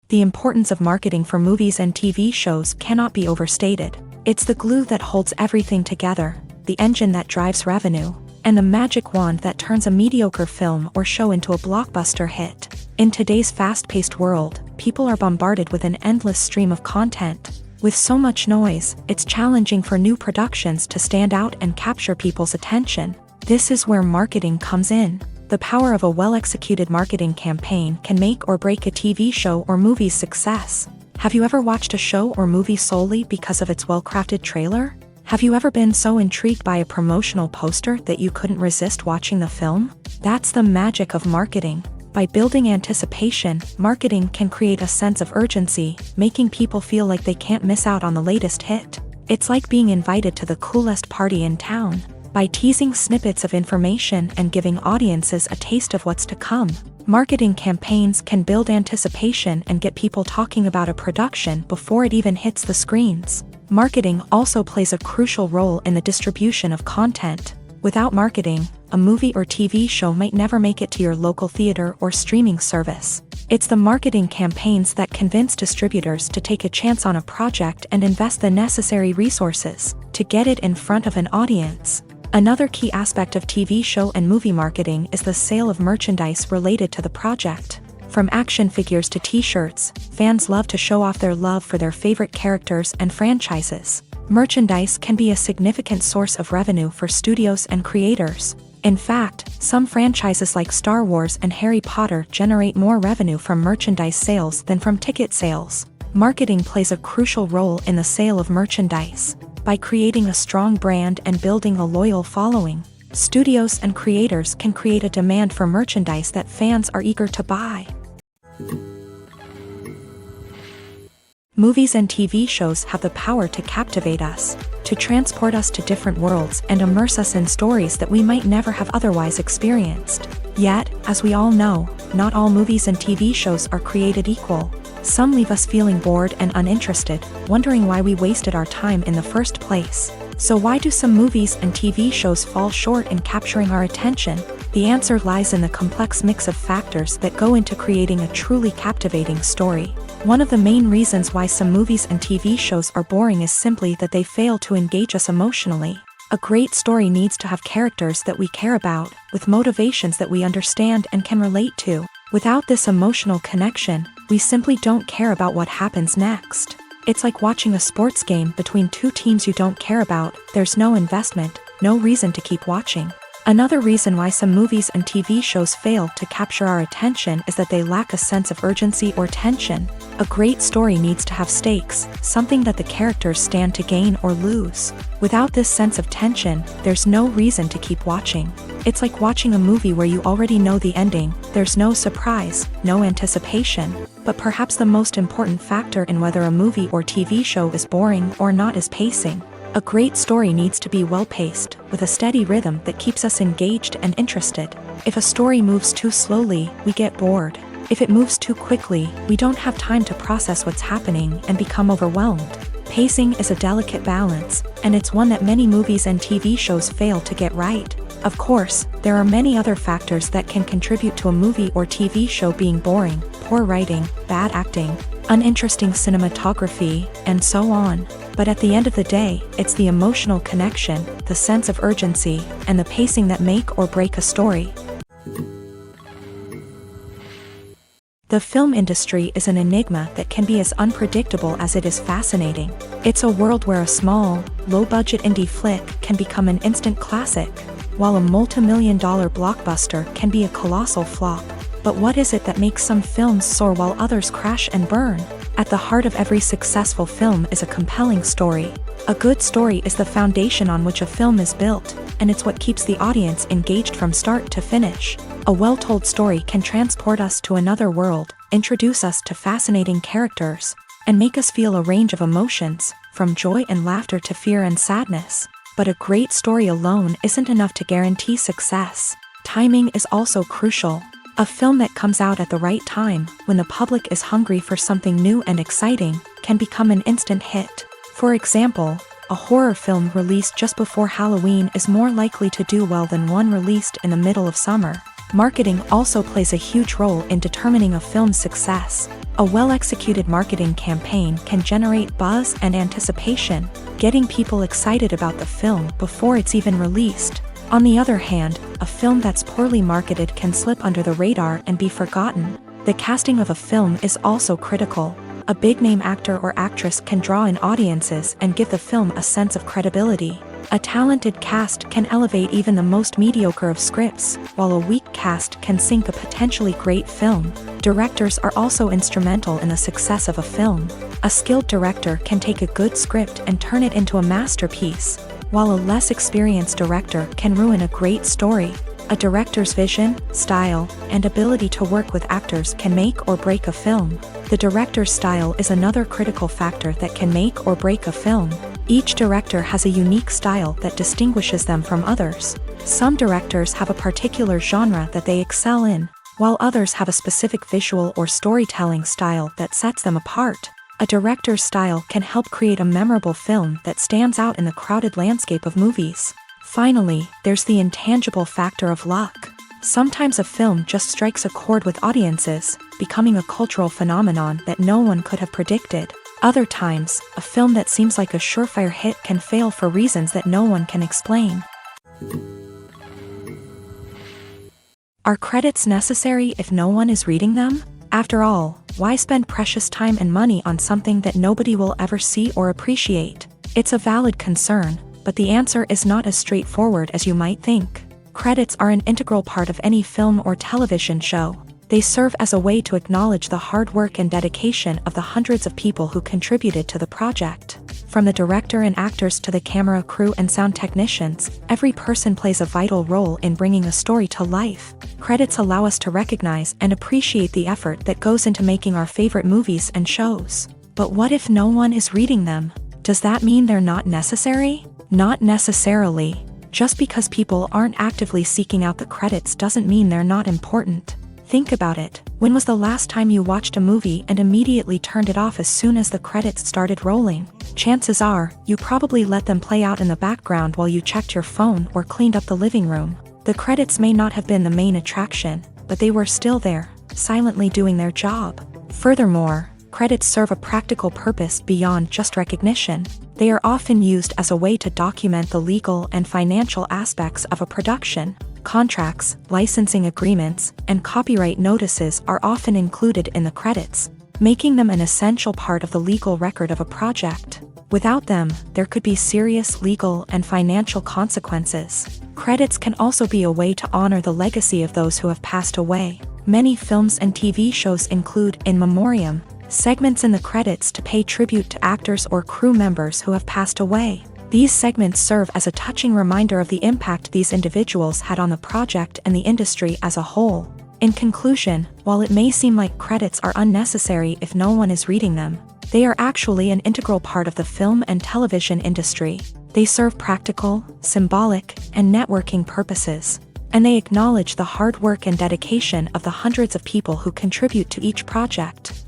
The importance of marketing for movies and TV shows cannot be overstated. It's the glue that holds everything together, the engine that drives revenue, and the magic wand that turns a mediocre film or show into a blockbuster hit. In today's fast-paced world, people are bombarded with an endless stream of content. With so much noise, it's challenging for new productions to stand out and capture people's attention. This is where marketing comes in. The power of a well-executed marketing campaign can make or break a TV show or movie's success. Have you ever watched a show or movie solely because of its well-crafted trailer? Have you ever been so intrigued by a promotional poster that you couldn't resist watching the film? That's the magic of marketing. By building anticipation, marketing can create a sense of urgency, making people feel like they can't miss out on the latest hit. It's like being invited to the coolest party in town. By teasing snippets of information and giving audiences a taste of what's to come, marketing campaigns can build anticipation and get people talking about a production before it even hits the screens. Marketing also plays a crucial role in the distribution of content. Without marketing, a movie or TV show might never make it to your local theater or streaming service. It's the marketing campaigns that convince distributors to take a chance on a project and invest the necessary resources to get it in front of an audience. Another key aspect of TV show and movie marketing is the sale of merchandise related to the project. From action figures to t-shirts, fans love to show off their love for their favorite characters and franchises. Merchandise can be a significant source of revenue for studios and creators. In fact, some franchises like Star Wars and Harry Potter generate more revenue from merchandise sales than from ticket sales. Marketing plays a crucial role in the sale of merchandise. By creating a strong brand and building a loyal following, studios and creators can create a demand for merchandise that fans are eager to buy. Movies and TV shows have the power to captivate us, to transport us to different worlds and immerse us in stories that we might never have otherwise experienced. Yet, as we all know, not all movies and TV shows are created equal. Some leave us feeling bored and uninterested, wondering why we wasted our time in the first place. So why do some movies and TV shows fall short in capturing our attention? The answer lies in the complex mix of factors that go into creating a truly captivating story. One of the main reasons why some movies and TV shows are boring is simply that they fail to engage us emotionally. A great story needs to have characters that we care about, with motivations that we understand and can relate to. Without this emotional connection, we simply don't care about what happens next. It's like watching a sports game between two teams you don't care about. There's no investment, no reason to keep watching. Another reason why some movies and TV shows fail to capture our attention is that they lack a sense of urgency or tension. A great story needs to have stakes, something that the characters stand to gain or lose. Without this sense of tension, there's no reason to keep watching. It's like watching a movie where you already know the ending. There's no surprise, no anticipation. But perhaps the most important factor in whether a movie or TV show is boring or not is pacing. A great story needs to be well-paced, with a steady rhythm that keeps us engaged and interested. If a story moves too slowly, we get bored. If it moves too quickly, we don't have time to process what's happening and become overwhelmed. Pacing is a delicate balance, and it's one that many movies and TV shows fail to get right. Of course, there are many other factors that can contribute to a movie or TV show being boring: poor writing, bad acting, uninteresting cinematography, and so on. But at the end of the day, it's the emotional connection, the sense of urgency, and the pacing that make or break a story. The film industry is an enigma that can be as unpredictable as it is fascinating. It's a world where a small, low-budget indie flick can become an instant classic, while a multi-million-dollar blockbuster can be a colossal flop. But what is it that makes some films soar while others crash and burn? At the heart of every successful film is a compelling story. A good story is the foundation on which a film is built, and it's what keeps the audience engaged from start to finish. A well-told story can transport us to another world, introduce us to fascinating characters, and make us feel a range of emotions, from joy and laughter to fear and sadness. But a great story alone isn't enough to guarantee success. Timing is also crucial. A film that comes out at the right time, when the public is hungry for something new and exciting, can become an instant hit. For example, a horror film released just before Halloween is more likely to do well than one released in the middle of summer. Marketing also plays a huge role in determining a film's success. A well-executed marketing campaign can generate buzz and anticipation, getting people excited about the film before it's even released. On the other hand, a film that's poorly marketed can slip under the radar and be forgotten. The casting of a film is also critical. A big-name actor or actress can draw in audiences and give the film a sense of credibility. A talented cast can elevate even the most mediocre of scripts, while a weak cast can sink a potentially great film. Directors are also instrumental in the success of a film. A skilled director can take a good script and turn it into a masterpiece, while a less experienced director can ruin a great story. A director's vision, style, and ability to work with actors can make or break a film. The director's style is another critical factor that can make or break a film. Each director has a unique style that distinguishes them from others. Some directors have a particular genre that they excel in, while others have a specific visual or storytelling style that sets them apart. A director's style can help create a memorable film that stands out in the crowded landscape of movies. Finally, there's the intangible factor of luck. Sometimes a film just strikes a chord with audiences, becoming a cultural phenomenon that no one could have predicted. Other times, a film that seems like a surefire hit can fail for reasons that no one can explain. Are credits necessary if no one is reading them? After all, why spend precious time and money on something that nobody will ever see or appreciate? It's a valid concern, but the answer is not as straightforward as you might think. Credits are an integral part of any film or television show. They serve as a way to acknowledge the hard work and dedication of the hundreds of people who contributed to the project. From the director and actors to the camera crew and sound technicians, every person plays a vital role in bringing a story to life. Credits allow us to recognize and appreciate the effort that goes into making our favorite movies and shows. But what if no one is reading them? Does that mean they're not necessary? Not necessarily. Just because people aren't actively seeking out the credits doesn't mean they're not important. Think about it. When was the last time you watched a movie and immediately turned it off as soon as the credits started rolling? Chances are, you probably let them play out in the background while you checked your phone or cleaned up the living room. The credits may not have been the main attraction, but they were still there, silently doing their job. Furthermore, credits serve a practical purpose beyond just recognition. They are often used as a way to document the legal and financial aspects of a production. Contracts, licensing agreements, and copyright notices are often included in the credits, making them an essential part of the legal record of a project. Without them, there could be serious legal and financial consequences. Credits can also be a way to honor the legacy of those who have passed away. Many films and TV shows include in memoriam segments in the credits to pay tribute to actors or crew members who have passed away. These segments serve as a touching reminder of the impact these individuals had on the project and the industry as a whole. In conclusion, while it may seem like credits are unnecessary if no one is reading them, they are actually an integral part of the film and television industry. They serve practical, symbolic, and networking purposes, and they acknowledge the hard work and dedication of the hundreds of people who contribute to each project.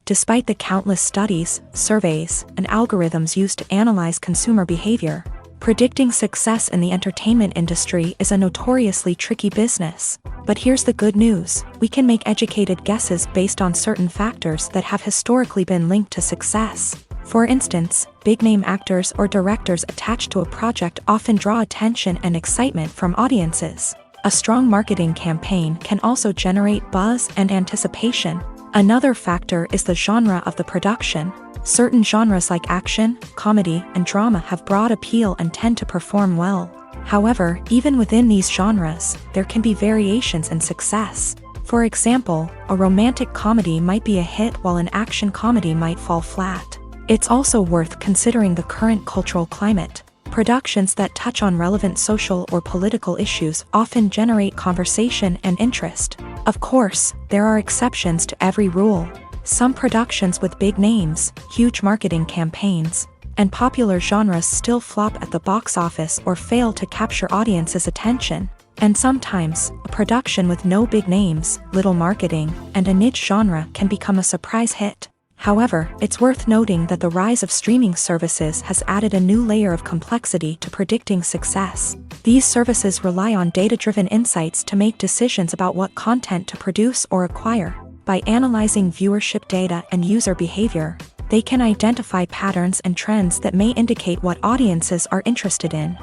Despite the countless studies, surveys, and algorithms used to analyze consumer behavior, predicting success in the entertainment industry is a notoriously tricky business. But here's the good news: we can make educated guesses based on certain factors that have historically been linked to success. For instance, big-name actors or directors attached to a project often draw attention and excitement from audiences. A strong marketing campaign can also generate buzz and anticipation. Another factor is the genre of the production. Certain genres like action, comedy, and drama have broad appeal and tend to perform well. However, even within these genres, there can be variations in success. For example, a romantic comedy might be a hit while an action comedy might fall flat. It's also worth considering the current cultural climate. Productions that touch on relevant social or political issues often generate conversation and interest. Of course, there are exceptions to every rule. Some productions with big names, huge marketing campaigns, and popular genres still flop at the box office or fail to capture audiences' attention. And sometimes, a production with no big names, little marketing, and a niche genre can become a surprise hit. However, it's worth noting that the rise of streaming services has added a new layer of complexity to predicting success. These services rely on data-driven insights to make decisions about what content to produce or acquire. By analyzing viewership data and user behavior, they can identify patterns and trends that may indicate what audiences are interested in.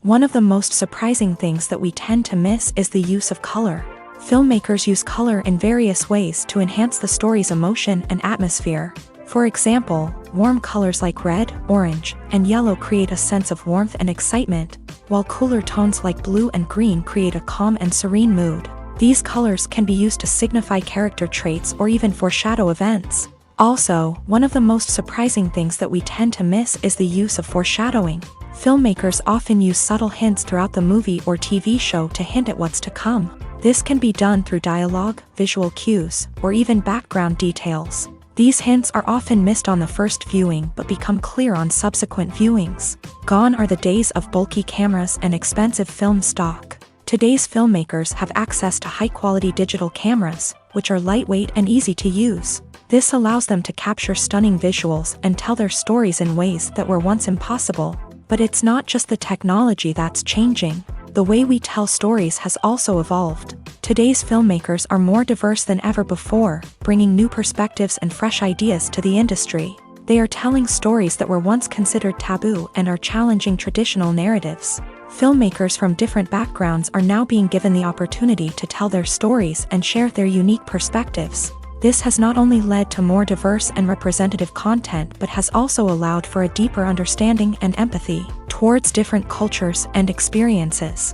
One of the most surprising things that we tend to miss is the use of color. Filmmakers use color in various ways to enhance the story's emotion and atmosphere. For example, warm colors like red, orange, and yellow create a sense of warmth and excitement, while cooler tones like blue and green create a calm and serene mood. These colors can be used to signify character traits or even foreshadow events. Also, one of the most surprising things that we tend to miss is the use of foreshadowing. Filmmakers often use subtle hints throughout the movie or TV show to hint at what's to come. This can be done through dialogue, visual cues, or even background details. These hints are often missed on the first viewing but become clear on subsequent viewings. Gone are the days of bulky cameras and expensive film stock. Today's filmmakers have access to high-quality digital cameras, which are lightweight and easy to use. This allows them to capture stunning visuals and tell their stories in ways that were once impossible. But it's not just the technology that's changing. The way we tell stories has also evolved. Today's filmmakers are more diverse than ever before, bringing new perspectives and fresh ideas to the industry. They are telling stories that were once considered taboo and are challenging traditional narratives. Filmmakers from different backgrounds are now being given the opportunity to tell their stories and share their unique perspectives. This has not only led to more diverse and representative content but has also allowed for a deeper understanding and empathy towards different cultures and experiences.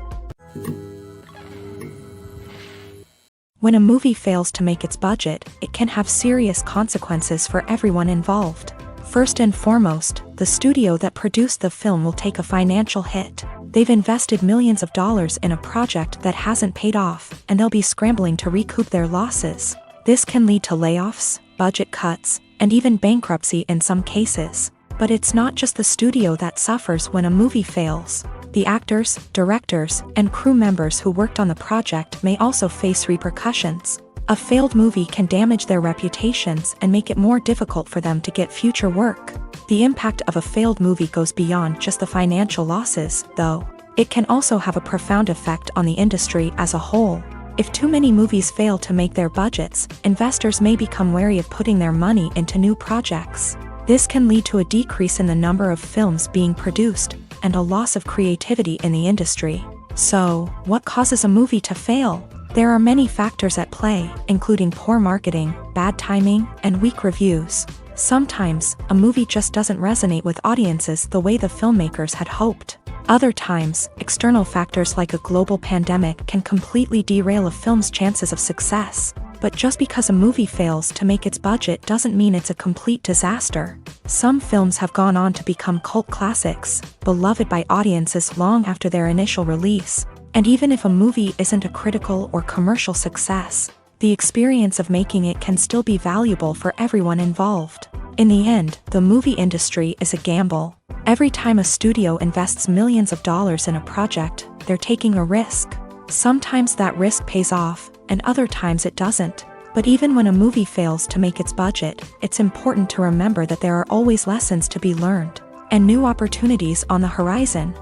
When a movie fails to make its budget, it can have serious consequences for everyone involved. First and foremost, the studio that produced the film will take a financial hit. They've invested millions of dollars in a project that hasn't paid off, and they'll be scrambling to recoup their losses. This can lead to layoffs, budget cuts, and even bankruptcy in some cases. But it's not just the studio that suffers when a movie fails. The actors, directors, and crew members who worked on the project may also face repercussions. A failed movie can damage their reputations and make it more difficult for them to get future work. The impact of a failed movie goes beyond just the financial losses, though. It can also have a profound effect on the industry as a whole. If too many movies fail to make their budgets, investors may become wary of putting their money into new projects. This can lead to a decrease in the number of films being produced, and a loss of creativity in the industry. So, what causes a movie to fail? There are many factors at play, including poor marketing, bad timing, and weak reviews. Sometimes, a movie just doesn't resonate with audiences the way the filmmakers had hoped. Other times, external factors like a global pandemic can completely derail a film's chances of success. But just because a movie fails to make its budget doesn't mean it's a complete disaster. Some films have gone on to become cult classics, beloved by audiences long after their initial release. And even if a movie isn't a critical or commercial success, the experience of making it can still be valuable for everyone involved. In the end, the movie industry is a gamble. Every time a studio invests millions of dollars in a project, they're taking a risk. Sometimes that risk pays off, and other times it doesn't. But even when a movie fails to make its budget, it's important to remember that there are always lessons to be learned, and new opportunities on the horizon.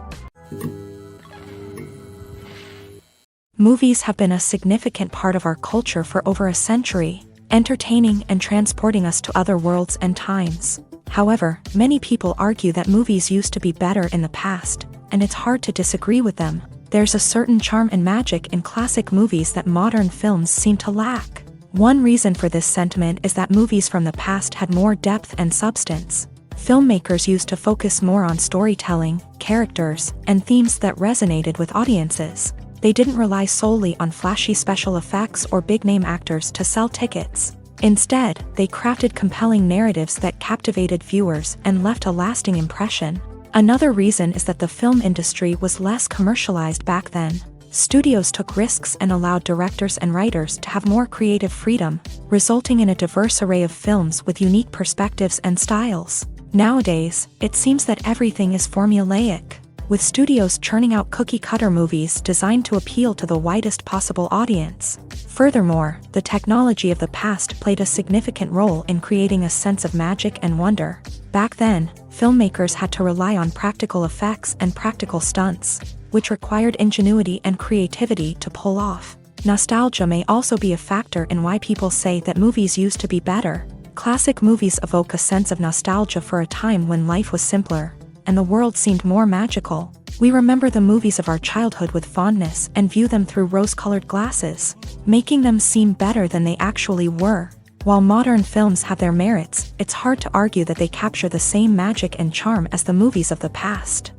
Movies have been a significant part of our culture for over a century, entertaining and transporting us to other worlds and times. However, many people argue that movies used to be better in the past, and it's hard to disagree with them. There's a certain charm and magic in classic movies that modern films seem to lack. One reason for this sentiment is that movies from the past had more depth and substance. Filmmakers used to focus more on storytelling, characters, and themes that resonated with audiences. They didn't rely solely on flashy special effects or big-name actors to sell tickets. Instead, they crafted compelling narratives that captivated viewers and left a lasting impression. Another reason is that the film industry was less commercialized back then. Studios took risks and allowed directors and writers to have more creative freedom, resulting in a diverse array of films with unique perspectives and styles. Nowadays, it seems that everything is formulaic, with studios churning out cookie-cutter movies designed to appeal to the widest possible audience. Furthermore, the technology of the past played a significant role in creating a sense of magic and wonder. Back then, filmmakers had to rely on practical effects and practical stunts, which required ingenuity and creativity to pull off. Nostalgia may also be a factor in why people say that movies used to be better. Classic movies evoke a sense of nostalgia for a time when life was simpler. and the world seemed more magical. We remember the movies of our childhood with fondness and view them through rose-colored glasses, making them seem better than they actually were. While modern films have their merits, it's hard to argue that they capture the same magic and charm as the movies of the past.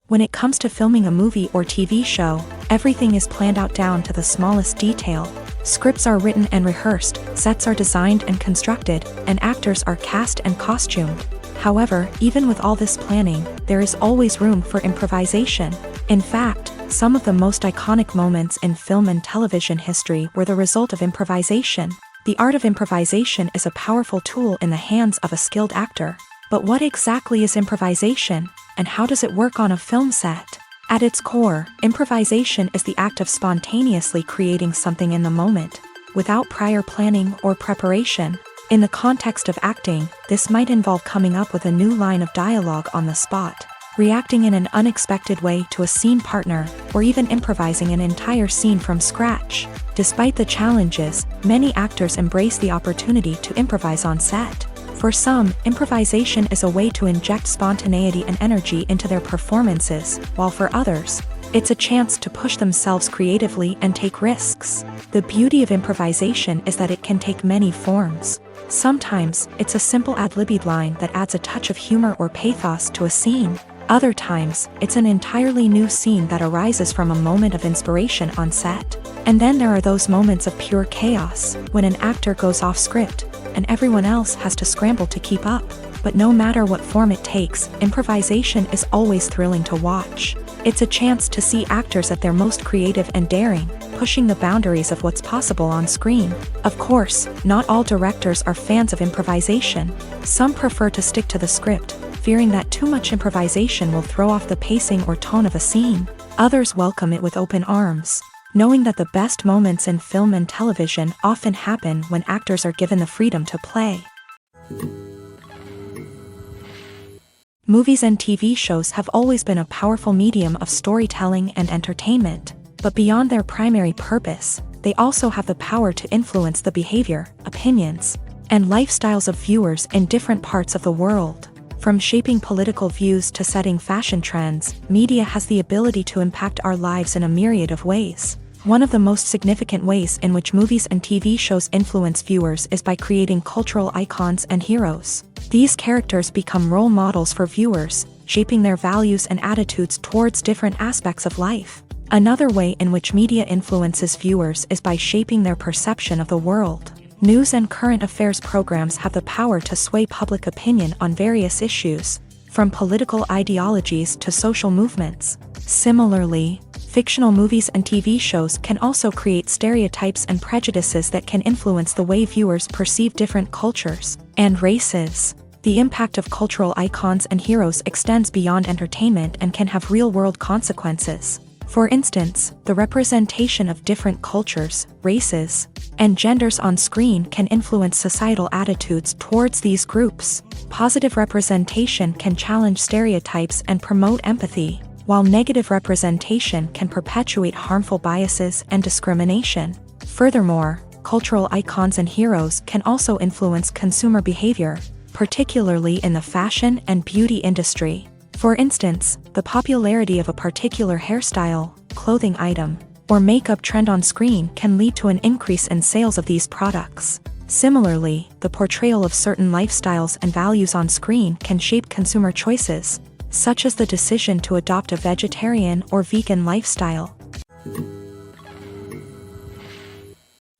When it comes to filming a movie or TV show, everything is planned out down to the smallest detail. Scripts are written and rehearsed, sets are designed and constructed, and actors are cast and costumed. However, even with all this planning, there is always room for improvisation. In fact, some of the most iconic moments in film and television history were the result of improvisation. The art of improvisation is a powerful tool in the hands of a skilled actor. But what exactly is improvisation, and how does it work on a film set? At its core, improvisation is the act of spontaneously creating something in the moment, without prior planning or preparation. In the context of acting, this might involve coming up with a new line of dialogue on the spot, reacting in an unexpected way to a scene partner, or even improvising an entire scene from scratch. Despite the challenges, many actors embrace the opportunity to improvise on set. For some, improvisation is a way to inject spontaneity and energy into their performances, while for others, it's a chance to push themselves creatively and take risks. The beauty of improvisation is that it can take many forms. Sometimes, it's a simple ad-libbed line that adds a touch of humor or pathos to a scene. Other times, it's an entirely new scene that arises from a moment of inspiration on set. And then there are those moments of pure chaos, when an actor goes off script, and everyone else has to scramble to keep up. But no matter what form it takes, improvisation is always thrilling to watch. It's a chance to see actors at their most creative and daring, pushing the boundaries of what's possible on screen. Of course, not all directors are fans of improvisation. Some prefer to stick to the script, fearing that too much improvisation will throw off the pacing or tone of a scene. Others welcome it with open arms, knowing that the best moments in film and television often happen when actors are given the freedom to play. Movies and TV shows have always been a powerful medium of storytelling and entertainment, but beyond their primary purpose, they also have the power to influence the behavior, opinions, and lifestyles of viewers in different parts of the world. From shaping political views to setting fashion trends, media has the ability to impact our lives in a myriad of ways. One of the most significant ways in which movies and TV shows influence viewers is by creating cultural icons and heroes. These characters become role models for viewers, shaping their values and attitudes towards different aspects of life. Another way in which media influences viewers is by shaping their perception of the world. News and current affairs programs have the power to sway public opinion on various issues, from political ideologies to social movements. Similarly, fictional movies and TV shows can also create stereotypes and prejudices that can influence the way viewers perceive different cultures and races. The impact of cultural icons and heroes extends beyond entertainment and can have real-world consequences. For instance, the representation of different cultures, races, and genders on screen can influence societal attitudes towards these groups. Positive representation can challenge stereotypes and promote empathy, while negative representation can perpetuate harmful biases and discrimination. Furthermore, cultural icons and heroes can also influence consumer behavior, particularly in the fashion and beauty industry. For instance, the popularity of a particular hairstyle, clothing item, or makeup trend on screen can lead to an increase in sales of these products. Similarly, the portrayal of certain lifestyles and values on screen can shape consumer choices, such as the decision to adopt a vegetarian or vegan lifestyle.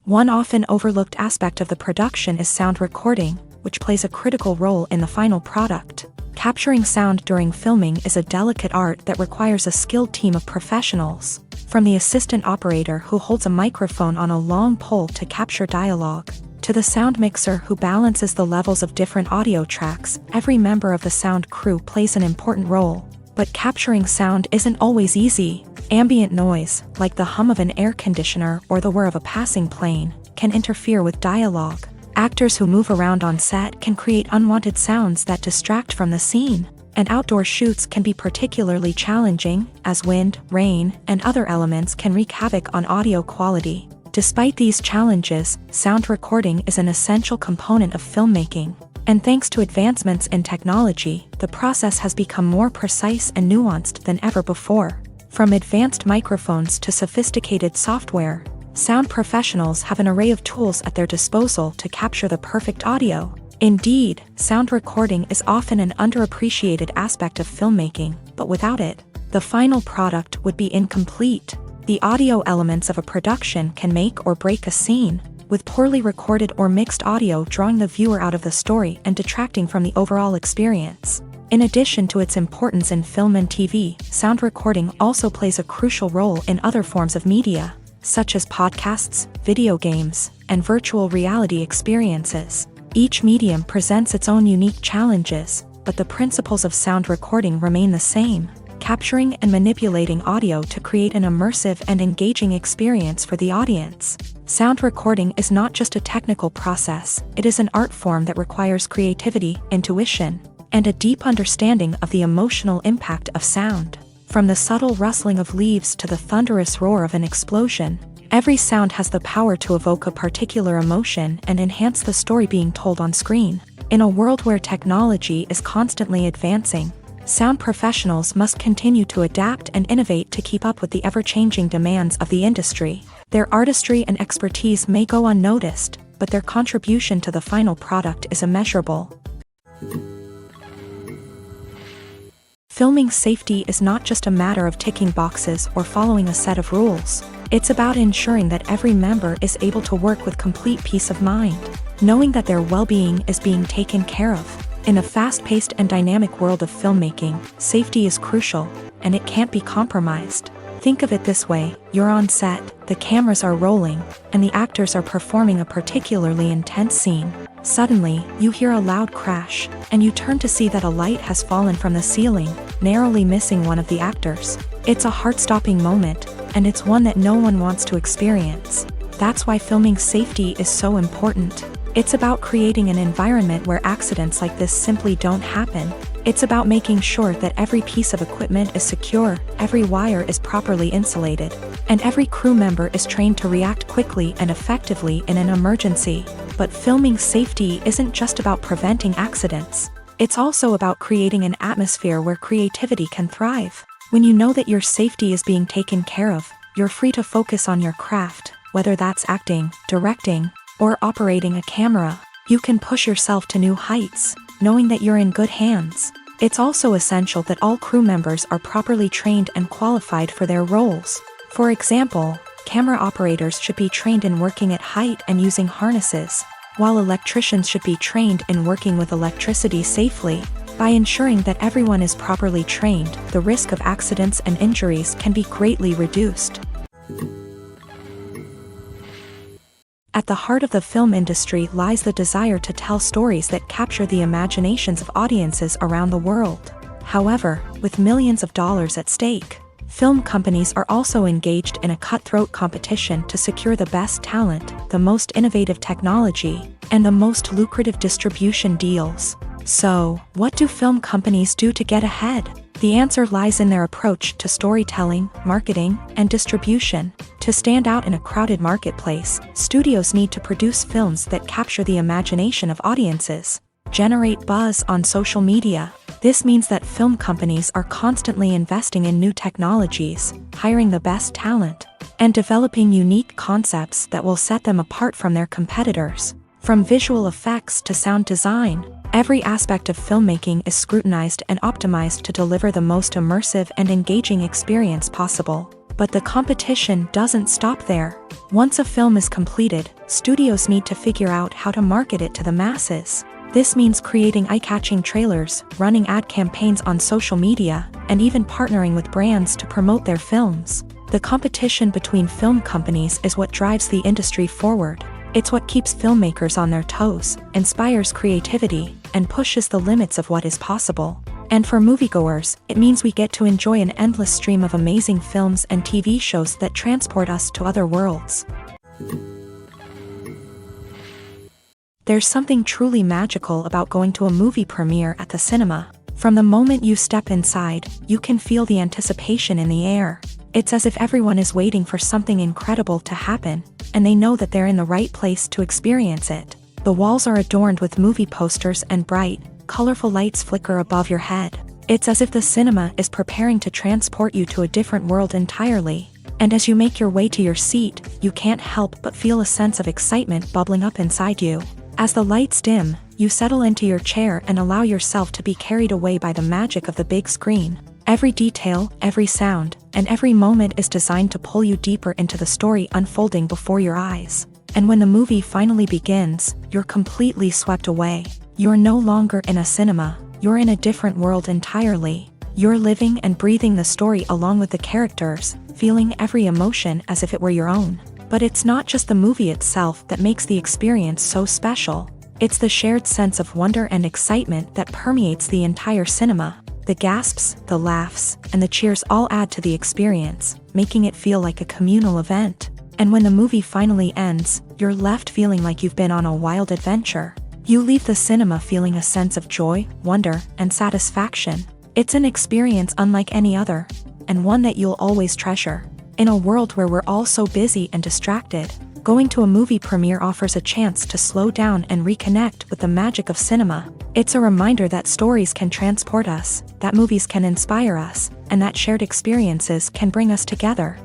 One often overlooked aspect of the production is sound recording, which plays a critical role in the final product. Capturing sound during filming is a delicate art that requires a skilled team of professionals, from the assistant operator who holds a microphone on a long pole to capture dialogue, to the sound mixer who balances the levels of different audio tracks. Every member of the sound crew plays an important role. But capturing sound isn't always easy. Ambient noise, like the hum of an air conditioner or the whir of a passing plane, can interfere with dialogue. Actors who move around on set can create unwanted sounds that distract from the scene. And outdoor shoots can be particularly challenging, as wind, rain, and other elements can wreak havoc on audio quality. Despite these challenges, sound recording is an essential component of filmmaking. And thanks to advancements in technology, the process has become more precise and nuanced than ever before. From advanced microphones to sophisticated software, sound professionals have an array of tools at their disposal to capture the perfect audio. Indeed, sound recording is often an underappreciated aspect of filmmaking, but without it, the final product would be incomplete. The audio elements of a production can make or break a scene, with poorly recorded or mixed audio drawing the viewer out of the story and detracting from the overall experience. In addition to its importance in film and TV, sound recording also plays a crucial role in other forms of media, such as podcasts, video games, and virtual reality experiences. Each medium presents its own unique challenges, but the principles of sound recording remain the same: capturing and manipulating audio to create an immersive and engaging experience for the audience. Sound recording is not just a technical process, it is an art form that requires creativity, intuition, and a deep understanding of the emotional impact of sound. From the subtle rustling of leaves to the thunderous roar of an explosion, every sound has the power to evoke a particular emotion and enhance the story being told on screen. In a world where technology is constantly advancing, sound professionals must continue to adapt and innovate to keep up with the ever-changing demands of the industry. Their artistry and expertise may go unnoticed, but their contribution to the final product is immeasurable. Filming safety is not just a matter of ticking boxes or following a set of rules. It's about ensuring that every member is able to work with complete peace of mind, knowing that their well-being is being taken care of. In a fast-paced and dynamic world of filmmaking, safety is crucial, and it can't be compromised. Think of it this way: you're on set, the cameras are rolling, and the actors are performing a particularly intense scene. Suddenly, you hear a loud crash, and you turn to see that a light has fallen from the ceiling, narrowly missing one of the actors. It's a heart-stopping moment, and it's one that no one wants to experience. That's why filming safety is so important. It's about creating an environment where accidents like this simply don't happen. It's about making sure that every piece of equipment is secure, every wire is properly insulated, and every crew member is trained to react quickly and effectively in an emergency. But filming safety isn't just about preventing accidents. It's also about creating an atmosphere where creativity can thrive. When you know that your safety is being taken care of, you're free to focus on your craft, whether that's acting, directing, or operating a camera. You can push yourself to new heights, knowing that you're in good hands. It's also essential that all crew members are properly trained and qualified for their roles. For example, camera operators should be trained in working at height and using harnesses, while electricians should be trained in working with electricity safely. By ensuring that everyone is properly trained, the risk of accidents and injuries can be greatly reduced. At the heart of the film industry lies the desire to tell stories that capture the imaginations of audiences around the world. However, with millions of dollars at stake, film companies are also engaged in a cutthroat competition to secure the best talent, the most innovative technology, and the most lucrative distribution deals. So, what do film companies do to get ahead? The answer lies in their approach to storytelling, marketing, and distribution. To stand out in a crowded marketplace, studios need to produce films that capture the imagination of audiences, generate buzz on social media. This means that film companies are constantly investing in new technologies, hiring the best talent, and developing unique concepts that will set them apart from their competitors. From visual effects to sound design, every aspect of filmmaking is scrutinized and optimized to deliver the most immersive and engaging experience possible. But the competition doesn't stop there. Once a film is completed, studios need to figure out how to market it to the masses. This means creating eye-catching trailers, running ad campaigns on social media, and even partnering with brands to promote their films. The competition between film companies is what drives the industry forward. It's what keeps filmmakers on their toes, inspires creativity, and pushes the limits of what is possible. And for moviegoers, it means we get to enjoy an endless stream of amazing films and TV shows that transport us to other worlds. There's something truly magical about going to a movie premiere at the cinema. From the moment you step inside, you can feel the anticipation in the air. It's as if everyone is waiting for something incredible to happen, and they know that they're in the right place to experience it. The walls are adorned with movie posters and bright, colorful lights flicker above your head. It's as if the cinema is preparing to transport you to a different world entirely. And as you make your way to your seat, you can't help but feel a sense of excitement bubbling up inside you. As the lights dim, you settle into your chair and allow yourself to be carried away by the magic of the big screen. Every detail, every sound, and every moment is designed to pull you deeper into the story unfolding before your eyes. And when the movie finally begins, you're completely swept away. You're no longer in a cinema, you're in a different world entirely. You're living and breathing the story along with the characters, feeling every emotion as if it were your own. But it's not just the movie itself that makes the experience so special. It's the shared sense of wonder and excitement that permeates the entire cinema. The gasps, the laughs, and the cheers all add to the experience, making it feel like a communal event. And when the movie finally ends, you're left feeling like you've been on a wild adventure. You leave the cinema feeling a sense of joy, wonder, and satisfaction. It's an experience unlike any other, and one that you'll always treasure. In a world where we're all so busy and distracted, going to a movie premiere offers a chance to slow down and reconnect with the magic of cinema. It's a reminder that stories can transport us, that movies can inspire us, and that shared experiences can bring us together.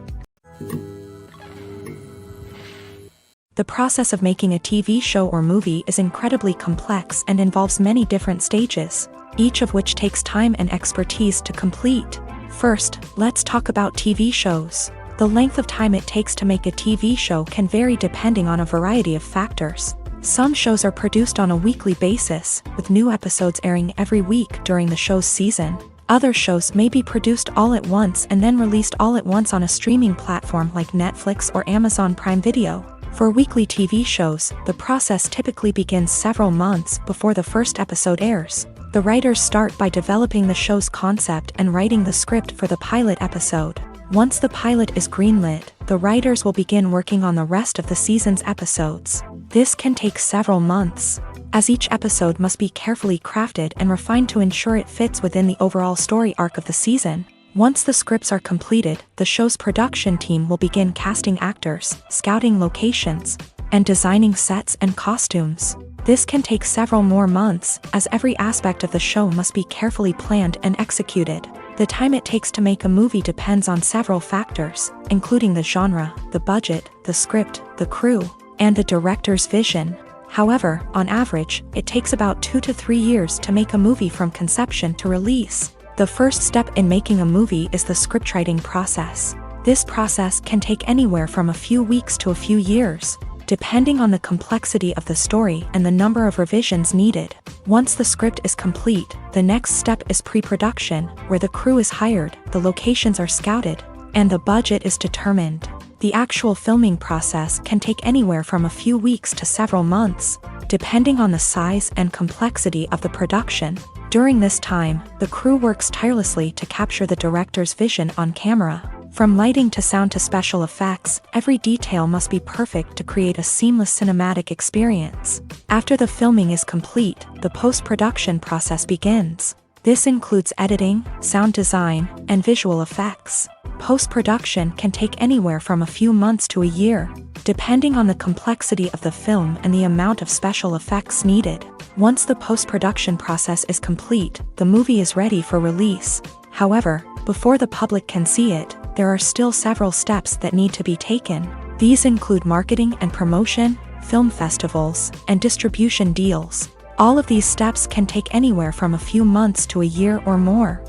The process of making a TV show or movie is incredibly complex and involves many different stages, each of which takes time and expertise to complete. First, let's talk about TV shows. The length of time it takes to make a TV show can vary depending on a variety of factors. Some shows are produced on a weekly basis, with new episodes airing every week during the show's season. Other shows may be produced all at once and then released all at once on a streaming platform like Netflix or Amazon Prime Video. For weekly TV shows, the process typically begins several months before the first episode airs. The writers start by developing the show's concept and writing the script for the pilot episode. Once the pilot is greenlit, the writers will begin working on the rest of the season's episodes. This can take several months, as each episode must be carefully crafted and refined to ensure it fits within the overall story arc of the season. Once the scripts are completed, the show's production team will begin casting actors, scouting locations, and designing sets and costumes. This can take several more months, as every aspect of the show must be carefully planned and executed. The time it takes to make a movie depends on several factors, including the genre, the budget, the script, the crew, and the director's vision. However, on average, it takes about 2 to 3 years to make a movie from conception to release. The first step in making a movie is the scriptwriting process. This process can take anywhere from a few weeks to a few years, depending on the complexity of the story and the number of revisions needed. Once the script is complete, the next step is pre-production, where the crew is hired, the locations are scouted, and the budget is determined. The actual filming process can take anywhere from a few weeks to several months, depending on the size and complexity of the production. During this time, the crew works tirelessly to capture the director's vision on camera. From lighting to sound to special effects, every detail must be perfect to create a seamless cinematic experience. After the filming is complete, the post-production process begins. This includes editing, sound design, and visual effects. Post-production can take anywhere from a few months to a year, depending on the complexity of the film and the amount of special effects needed. Once the post-production process is complete, the movie is ready for release. However, before the public can see it, there are still several steps that need to be taken. These include marketing and promotion, film festivals, and distribution deals. All of these steps can take anywhere from a few months to a year or more.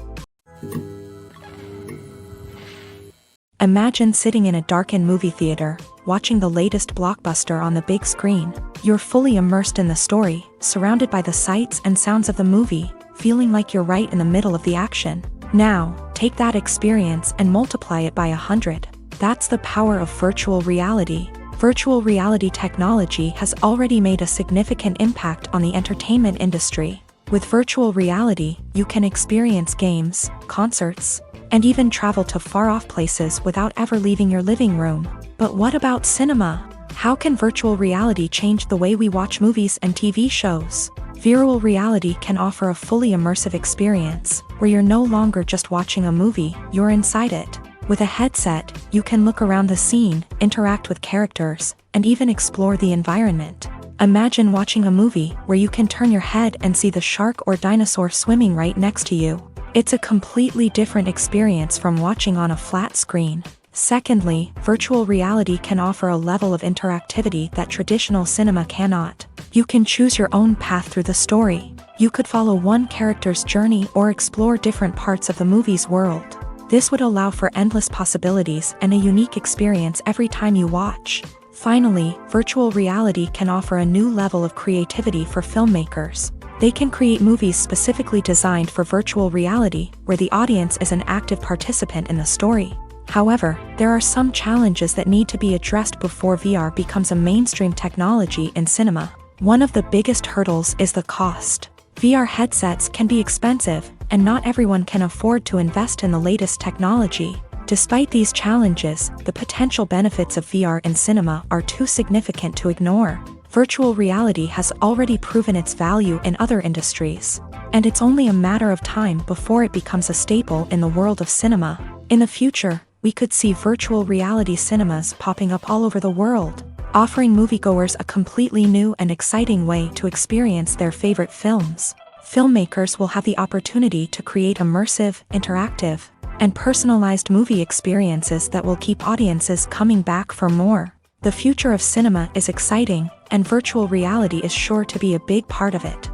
Imagine sitting in a darkened movie theater, watching the latest blockbuster on the big screen. You're fully immersed in the story, surrounded by the sights and sounds of the movie, feeling like you're right in the middle of the action. Now, take that experience and multiply it by 100. That's the power of virtual reality. Virtual reality technology has already made a significant impact on the entertainment industry. With virtual reality, you can experience games, concerts, and even travel to far-off places without ever leaving your living room. But what about cinema? How can virtual reality change the way we watch movies and TV shows? Virtual reality can offer a fully immersive experience, where you're no longer just watching a movie, you're inside it. With a headset, you can look around the scene, interact with characters, and even explore the environment. Imagine watching a movie where you can turn your head and see the shark or dinosaur swimming right next to you. It's a completely different experience from watching on a flat screen. Secondly, virtual reality can offer a level of interactivity that traditional cinema cannot. You can choose your own path through the story. You could follow one character's journey or explore different parts of the movie's world. This would allow for endless possibilities and a unique experience every time you watch. Finally, virtual reality can offer a new level of creativity for filmmakers. They can create movies specifically designed for virtual reality, where the audience is an active participant in the story. However, there are some challenges that need to be addressed before VR becomes a mainstream technology in cinema. One of the biggest hurdles is the cost. VR headsets can be expensive, and not everyone can afford to invest in the latest technology. Despite these challenges, the potential benefits of VR in cinema are too significant to ignore. Virtual reality has already proven its value in other industries, and it's only a matter of time before it becomes a staple in the world of cinema. In the future, we could see virtual reality cinemas popping up all over the world, offering moviegoers a completely new and exciting way to experience their favorite films. Filmmakers will have the opportunity to create immersive, interactive, and personalized movie experiences that will keep audiences coming back for more. The future of cinema is exciting, and virtual reality is sure to be a big part of it.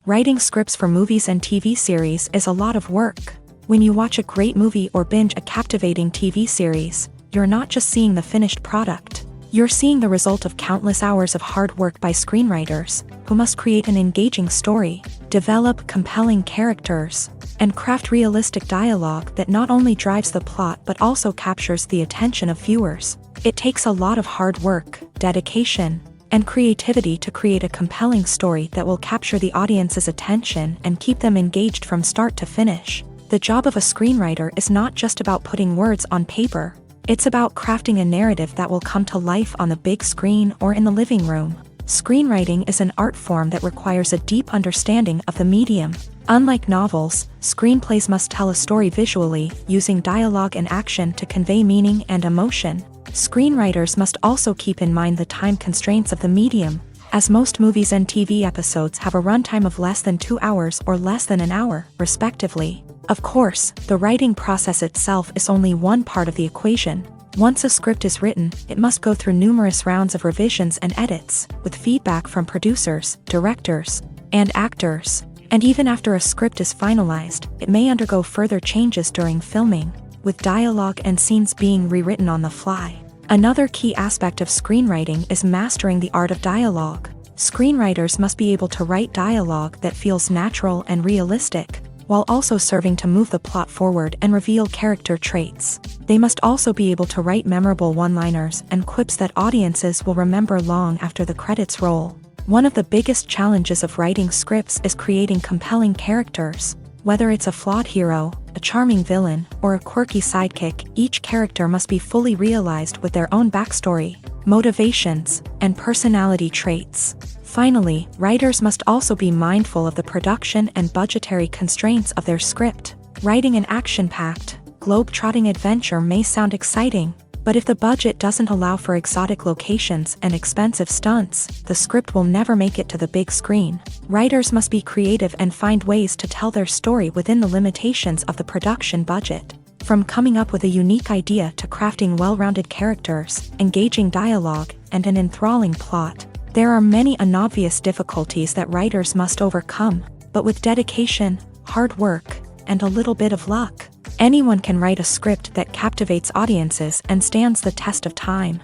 Writing scripts for movies and TV series is a lot of work. When you watch a great movie or binge a captivating TV series, you're not just seeing the finished product. You're seeing the result of countless hours of hard work by screenwriters, who must create an engaging story, develop compelling characters, and craft realistic dialogue that not only drives the plot but also captures the attention of viewers. It takes a lot of hard work, dedication, and creativity to create a compelling story that will capture the audience's attention and keep them engaged from start to finish. The job of a screenwriter is not just about putting words on paper. It's about crafting a narrative that will come to life on the big screen or in the living room. Screenwriting is an art form that requires a deep understanding of the medium. Unlike novels, screenplays must tell a story visually, using dialogue and action to convey meaning and emotion. Screenwriters must also keep in mind the time constraints of the medium, as most movies and TV episodes have a runtime of less than 2 hours or less than an hour, respectively. Of course, the writing process itself is only one part of the equation. Once a script is written, it must go through numerous rounds of revisions and edits, with feedback from producers, directors, and actors. And even after a script is finalized, it may undergo further changes during filming, with dialogue and scenes being rewritten on the fly. Another key aspect of screenwriting is mastering the art of dialogue. Screenwriters must be able to write dialogue that feels natural and realistic, while also serving to move the plot forward and reveal character traits. They must also be able to write memorable one-liners and quips that audiences will remember long after the credits roll. One of the biggest challenges of writing scripts is creating compelling characters. Whether it's a flawed hero, a charming villain, or a quirky sidekick, each character must be fully realized with their own backstory, motivations, and personality traits. Finally, writers must also be mindful of the production and budgetary constraints of their script. Writing an action-packed, globe-trotting adventure may sound exciting, but if the budget doesn't allow for exotic locations and expensive stunts, the script will never make it to the big screen. Writers must be creative and find ways to tell their story within the limitations of the production budget. From coming up with a unique idea to crafting well-rounded characters, engaging dialogue, and an enthralling plot, there are many unobvious difficulties that writers must overcome, but with dedication, hard work, and a little bit of luck, anyone can write a script that captivates audiences and stands the test of time.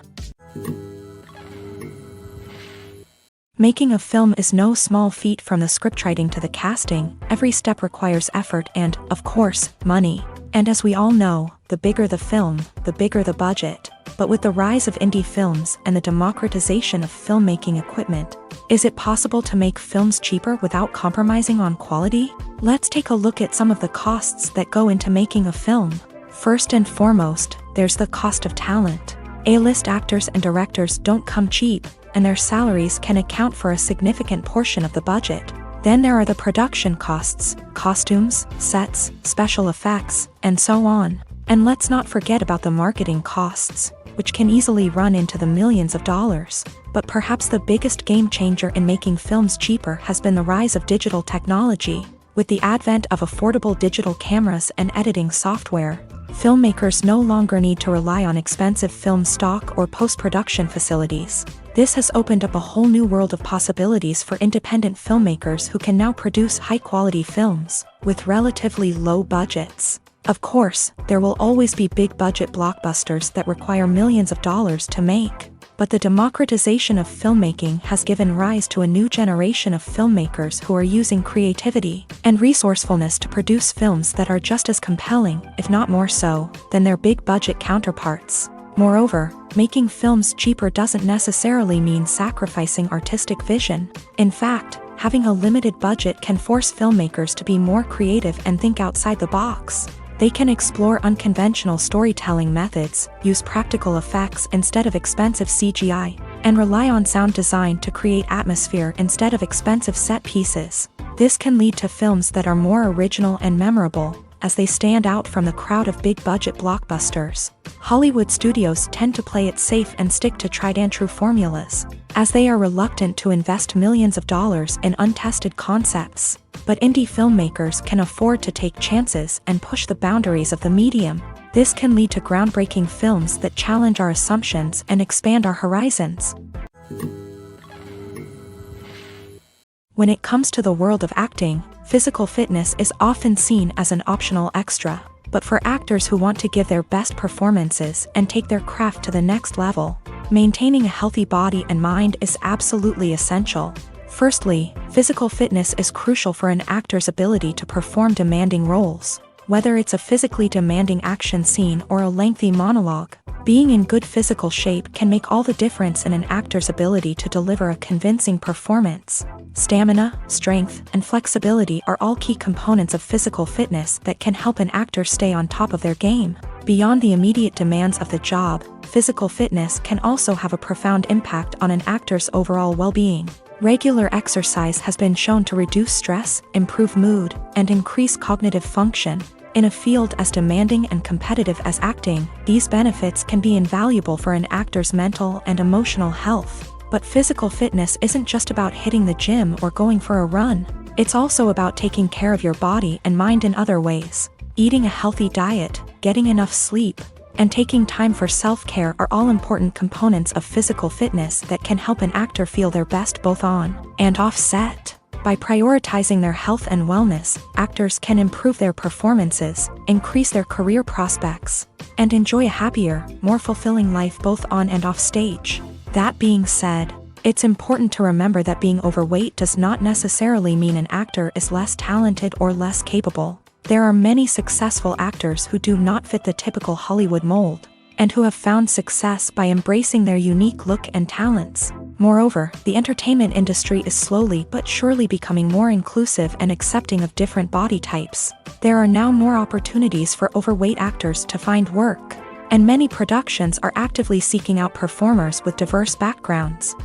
Making a film is no small feat. From the scriptwriting to the casting, every step requires effort and, of course, money. And as we all know, the bigger the film, the bigger the budget. But with the rise of indie films and the democratization of filmmaking equipment, is it possible to make films cheaper without compromising on quality? Let's take a look at some of the costs that go into making a film. First and foremost, there's the cost of talent. A-list actors and directors don't come cheap, and their salaries can account for a significant portion of the budget. Then there are the production costs, costumes, sets, special effects, and so on. And let's not forget about the marketing costs. which can easily run into the millions of dollars. But perhaps the biggest game changer in making films cheaper has been the rise of digital technology. With the advent of affordable digital cameras and editing software, filmmakers no longer need to rely on expensive film stock or post-production facilities. This has opened up a whole new world of possibilities for independent filmmakers who can now produce high-quality films with relatively low budgets. Of course, there will always be big-budget blockbusters that require millions of dollars to make. But the democratization of filmmaking has given rise to a new generation of filmmakers who are using creativity and resourcefulness to produce films that are just as compelling, if not more so, than their big-budget counterparts. Moreover, making films cheaper doesn't necessarily mean sacrificing artistic vision. In fact, having a limited budget can force filmmakers to be more creative and think outside the box. They can explore unconventional storytelling methods, use practical effects instead of expensive CGI, and rely on sound design to create atmosphere instead of expensive set pieces. This can lead to films that are more original and memorable, as they stand out from the crowd of big-budget blockbusters. Hollywood studios tend to play it safe and stick to tried-and-true formulas, as they are reluctant to invest millions of dollars in untested concepts. But indie filmmakers can afford to take chances and push the boundaries of the medium. This can lead to groundbreaking films that challenge our assumptions and expand our horizons. When it comes to the world of acting, physical fitness is often seen as an optional extra. But for actors who want to give their best performances and take their craft to the next level, maintaining a healthy body and mind is absolutely essential. Firstly, physical fitness is crucial for an actor's ability to perform demanding roles. Whether it's a physically demanding action scene or a lengthy monologue, being in good physical shape can make all the difference in an actor's ability to deliver a convincing performance. Stamina, strength, and flexibility are all key components of physical fitness that can help an actor stay on top of their game. Beyond the immediate demands of the job, physical fitness can also have a profound impact on an actor's overall well-being. Regular exercise has been shown to reduce stress, improve mood, and increase cognitive function. In a field as demanding and competitive as acting, these benefits can be invaluable for an actor's mental and emotional health. But physical fitness isn't just about hitting the gym or going for a run. It's also about taking care of your body and mind in other ways. Eating a healthy diet, getting enough sleep, and taking time for self-care are all important components of physical fitness that can help an actor feel their best both on and off set. By prioritizing their health and wellness, actors can improve their performances, increase their career prospects, and enjoy a happier, more fulfilling life both on and off stage. That being said, it's important to remember that being overweight does not necessarily mean an actor is less talented or less capable. There are many successful actors who do not fit the typical Hollywood mold, and who have found success by embracing their unique look and talents. Moreover, the entertainment industry is slowly but surely becoming more inclusive and accepting of different body types. There are now more opportunities for overweight actors to find work, and many productions are actively seeking out performers with diverse backgrounds.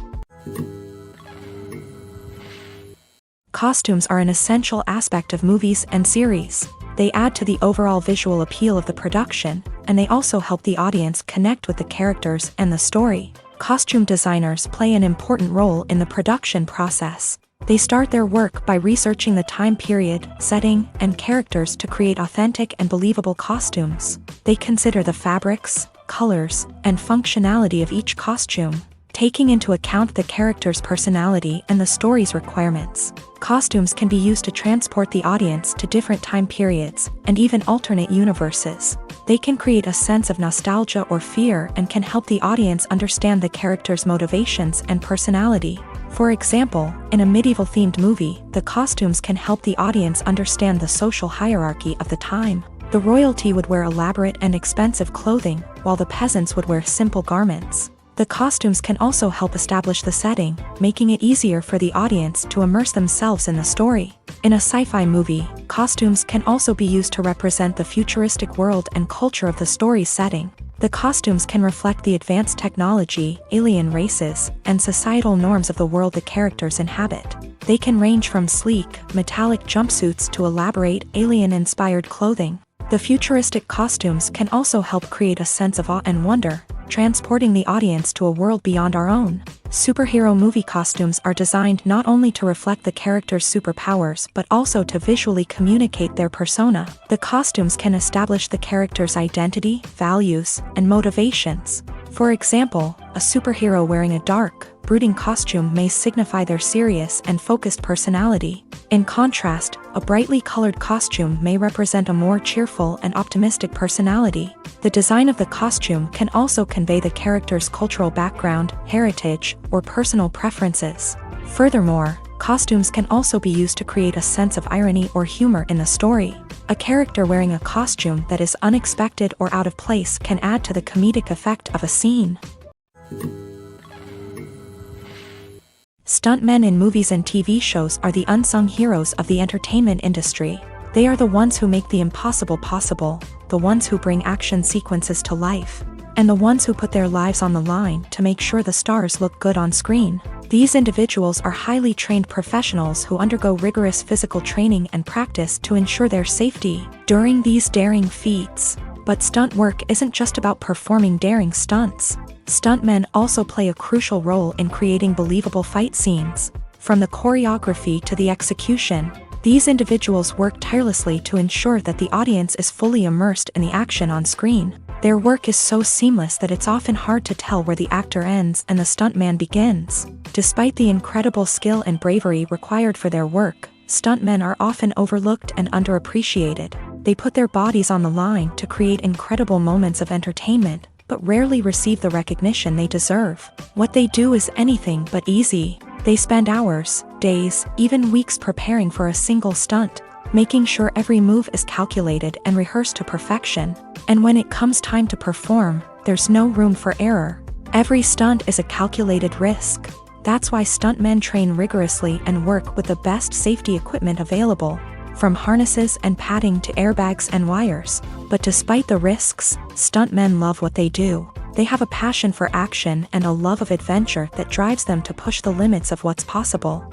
Costumes are an essential aspect of movies and series. They add to the overall visual appeal of the production, and they also help the audience connect with the characters and the story. Costume designers play an important role in the production process. They start their work by researching the time period, setting, and characters to create authentic and believable costumes. They consider the fabrics, colors, and functionality of each costume, taking into account the character's personality and the story's requirements. Costumes can be used to transport the audience to different time periods and even alternate universes. They can create a sense of nostalgia or fear and can help the audience understand the character's motivations and personality. For example, in a medieval-themed movie, the costumes can help the audience understand the social hierarchy of the time. The royalty would wear elaborate and expensive clothing, while the peasants would wear simple garments. The costumes can also help establish the setting, making it easier for the audience to immerse themselves in the story. In a sci-fi movie, costumes can also be used to represent the futuristic world and culture of the story's setting. The costumes can reflect the advanced technology, alien races, and societal norms of the world the characters inhabit. They can range from sleek, metallic jumpsuits to elaborate, alien-inspired clothing. The futuristic costumes can also help create a sense of awe and wonder, transporting the audience to a world beyond our own. Superhero movie costumes are designed not only to reflect the character's superpowers but also to visually communicate their persona. The costumes can establish the character's identity, values, and motivations. For example, a superhero wearing a dark, brooding costume may signify their serious and focused personality. In contrast, a brightly colored costume may represent a more cheerful and optimistic personality. The design of the costume can also convey the character's cultural background, heritage, or personal preferences. Furthermore, costumes can also be used to create a sense of irony or humor in the story. A character wearing a costume that is unexpected or out of place can add to the comedic effect of a scene. Stuntmen in movies and TV shows are the unsung heroes of the entertainment industry. They are the ones who make the impossible possible, the ones who bring action sequences to life, and the ones who put their lives on the line to make sure the stars look good on screen. These individuals are highly trained professionals who undergo rigorous physical training and practice to ensure their safety during these daring feats. But stunt work isn't just about performing daring stunts. Stuntmen also play a crucial role in creating believable fight scenes. From the choreography to the execution, these individuals work tirelessly to ensure that the audience is fully immersed in the action on screen. Their work is so seamless that it's often hard to tell where the actor ends and the stuntman begins. Despite the incredible skill and bravery required for their work, stuntmen are often overlooked and underappreciated. They put their bodies on the line to create incredible moments of entertainment, but rarely receive the recognition they deserve. What they do is anything but easy. They spend hours, days, even weeks preparing for a single stunt, making sure every move is calculated and rehearsed to perfection. And when it comes time to perform, there's no room for error. Every stunt is a calculated risk. That's why stuntmen train rigorously and work with the best safety equipment available, from harnesses and padding to airbags and wires. But despite the risks, stuntmen love what they do. They have a passion for action and a love of adventure that drives them to push the limits of what's possible.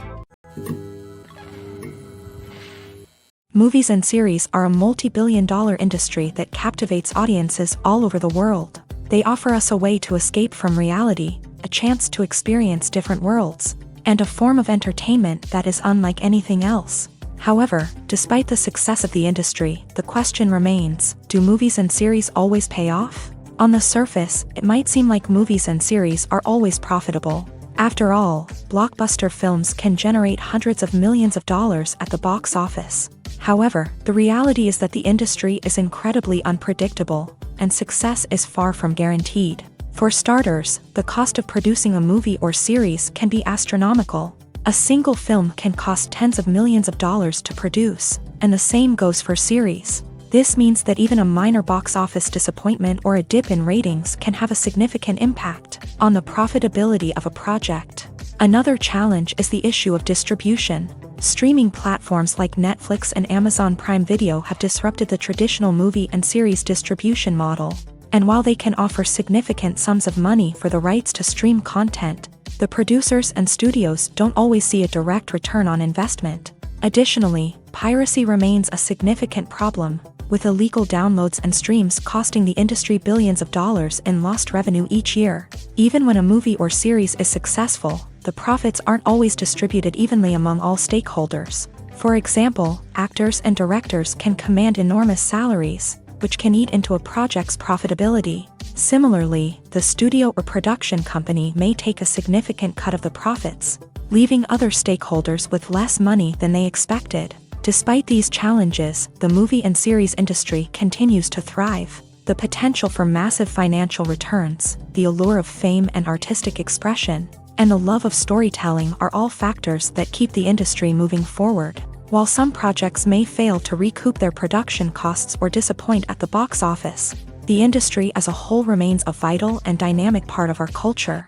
Movies and series are a multi-billion-dollar industry that captivates audiences all over the world. They offer us a way to escape from reality, a chance to experience different worlds, and a form of entertainment that is unlike anything else. However, despite the success of the industry, the question remains, do movies and series always pay off? On the surface, it might seem like movies and series are always profitable. After all, blockbuster films can generate hundreds of millions of dollars at the box office. However, the reality is that the industry is incredibly unpredictable, and success is far from guaranteed. For starters, the cost of producing a movie or series can be astronomical. A single film can cost tens of millions of dollars to produce, and the same goes for series. This means that even a minor box office disappointment or a dip in ratings can have a significant impact on the profitability of a project. Another challenge is the issue of distribution. Streaming platforms like Netflix and Amazon Prime Video have disrupted the traditional movie and series distribution model. And while they can offer significant sums of money for the rights to stream content, the producers and studios don't always see a direct return on investment. Additionally, piracy remains a significant problem, with illegal downloads and streams costing the industry billions of dollars in lost revenue each year. Even when a movie or series is successful, the profits aren't always distributed evenly among all stakeholders. For example, actors and directors can command enormous salaries, which can eat into a project's profitability. Similarly, the studio or production company may take a significant cut of the profits, leaving other stakeholders with less money than they expected. Despite these challenges, the movie and series industry continues to thrive. The potential for massive financial returns, the allure of fame and artistic expression, and the love of storytelling are all factors that keep the industry moving forward. While some projects may fail to recoup their production costs or disappoint at the box office, the industry as a whole remains a vital and dynamic part of our culture.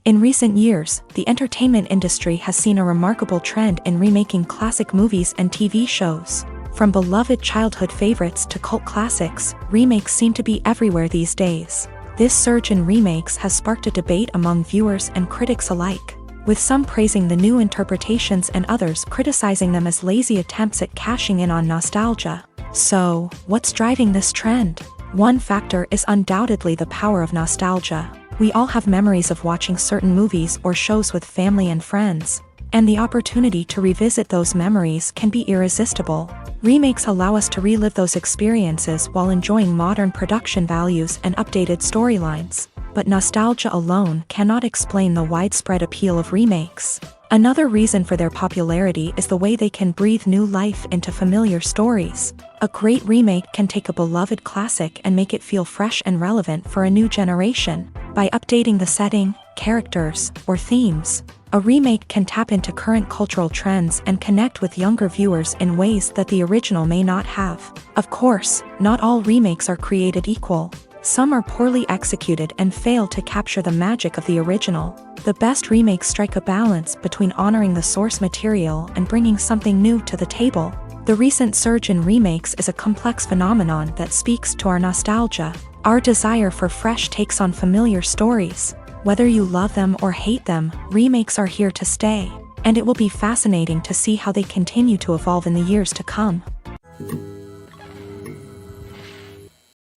In recent years, the entertainment industry has seen a remarkable trend in remaking classic movies and TV shows. From beloved childhood favorites to cult classics, remakes seem to be everywhere these days. This surge in remakes has sparked a debate among viewers and critics alike, with some praising the new interpretations and others criticizing them as lazy attempts at cashing in on nostalgia. So, what's driving this trend? One factor is undoubtedly the power of nostalgia. We all have memories of watching certain movies or shows with family and friends, and the opportunity to revisit those memories can be irresistible. Remakes allow us to relive those experiences while enjoying modern production values and updated storylines. But nostalgia alone cannot explain the widespread appeal of remakes. Another reason for their popularity is the way they can breathe new life into familiar stories. A great remake can take a beloved classic and make it feel fresh and relevant for a new generation. By updating the setting, characters, or themes, a remake can tap into current cultural trends and connect with younger viewers in ways that the original may not have. Of course, not all remakes are created equal. Some are poorly executed and fail to capture the magic of the original. The best remakes strike a balance between honoring the source material and bringing something new to the table. The recent surge in remakes is a complex phenomenon that speaks to our nostalgia, our desire for fresh takes on familiar stories. Whether you love them or hate them, remakes are here to stay, and it will be fascinating to see how they continue to evolve in the years to come.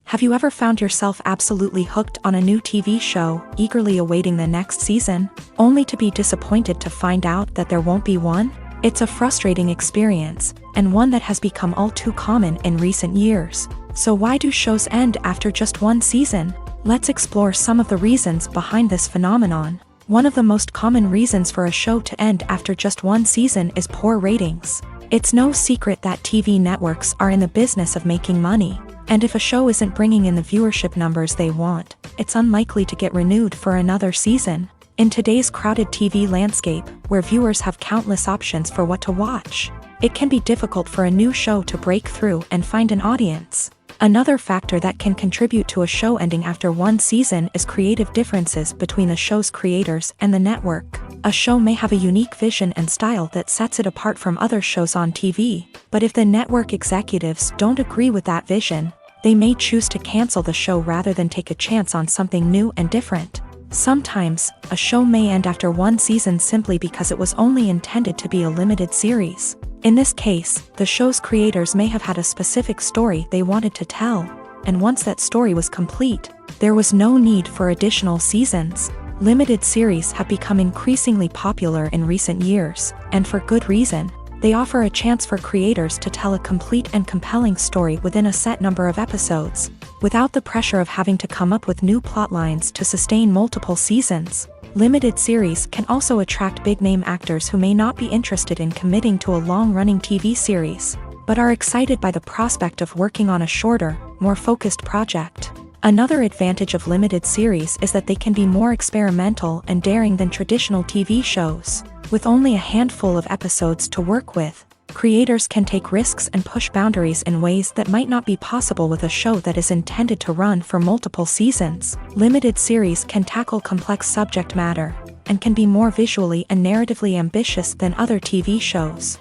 Have you ever found yourself absolutely hooked on a new TV show, eagerly awaiting the next season, only to be disappointed to find out that there won't be one? It's a frustrating experience, and one that has become all too common in recent years. So why do shows end after just one season? Let's explore some of the reasons behind this phenomenon. One of the most common reasons for a show to end after just one season is poor ratings. It's no secret that TV networks are in the business of making money. And if a show isn't bringing in the viewership numbers they want, it's unlikely to get renewed for another season. In today's crowded TV landscape, where viewers have countless options for what to watch, it can be difficult for a new show to break through and find an audience. Another factor that can contribute to a show ending after one season is creative differences between the show's creators and the network. A show may have a unique vision and style that sets it apart from other shows on TV, but if the network executives don't agree with that vision, they may choose to cancel the show rather than take a chance on something new and different. Sometimes, a show may end after one season simply because it was only intended to be a limited series. In this case, the show's creators may have had a specific story they wanted to tell, and once that story was complete, there was no need for additional seasons. Limited series have become increasingly popular in recent years, and for good reason. They offer a chance for creators to tell a complete and compelling story within a set number of episodes, without the pressure of having to come up with new plotlines to sustain multiple seasons. Limited series can also attract big-name actors who may not be interested in committing to a long-running TV series, but are excited by the prospect of working on a shorter, more focused project. Another advantage of limited series is that they can be more experimental and daring than traditional TV shows. With only a handful of episodes to work with, creators can take risks and push boundaries in ways that might not be possible with a show that is intended to run for multiple seasons. Limited series can tackle complex subject matter, and can be more visually and narratively ambitious than other TV shows.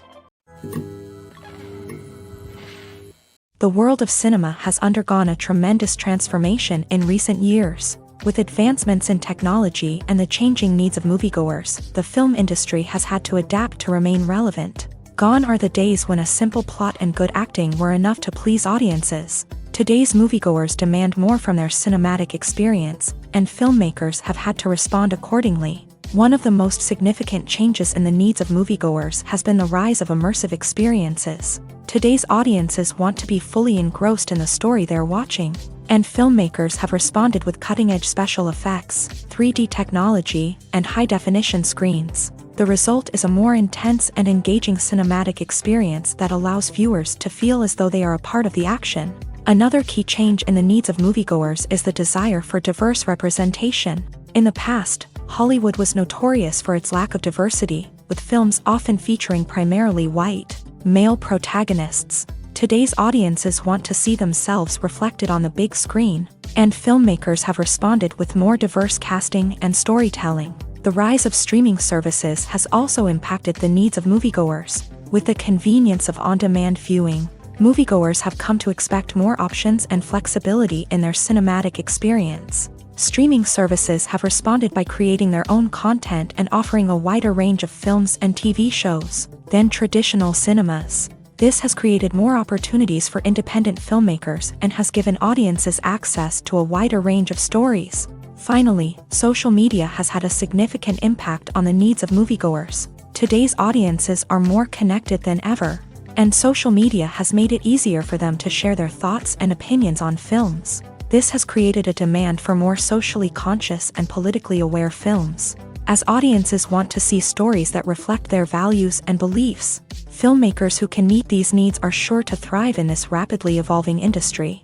The world of cinema has undergone a tremendous transformation in recent years. With advancements in technology and the changing needs of moviegoers, the film industry has had to adapt to remain relevant. Gone are the days when a simple plot and good acting were enough to please audiences. Today's moviegoers demand more from their cinematic experience, and filmmakers have had to respond accordingly. One of the most significant changes in the needs of moviegoers has been the rise of immersive experiences. Today's audiences want to be fully engrossed in the story they're watching, and filmmakers have responded with cutting-edge special effects, 3D technology, and high-definition screens. The result is a more intense and engaging cinematic experience that allows viewers to feel as though they are a part of the action. Another key change in the needs of moviegoers is the desire for diverse representation. In the past, Hollywood was notorious for its lack of diversity, with films often featuring primarily white, male protagonists. Today's audiences want to see themselves reflected on the big screen, and filmmakers have responded with more diverse casting and storytelling. The rise of streaming services has also impacted the needs of moviegoers. With the convenience of on-demand viewing, moviegoers have come to expect more options and flexibility in their cinematic experience. Streaming services have responded by creating their own content and offering a wider range of films and TV shows than traditional cinemas. This has created more opportunities for independent filmmakers and has given audiences access to a wider range of stories. Finally, social media has had a significant impact on the needs of moviegoers. Today's audiences are more connected than ever, and social media has made it easier for them to share their thoughts and opinions on films. This has created a demand for more socially conscious and politically aware films. As audiences want to see stories that reflect their values and beliefs, filmmakers who can meet these needs are sure to thrive in this rapidly evolving industry.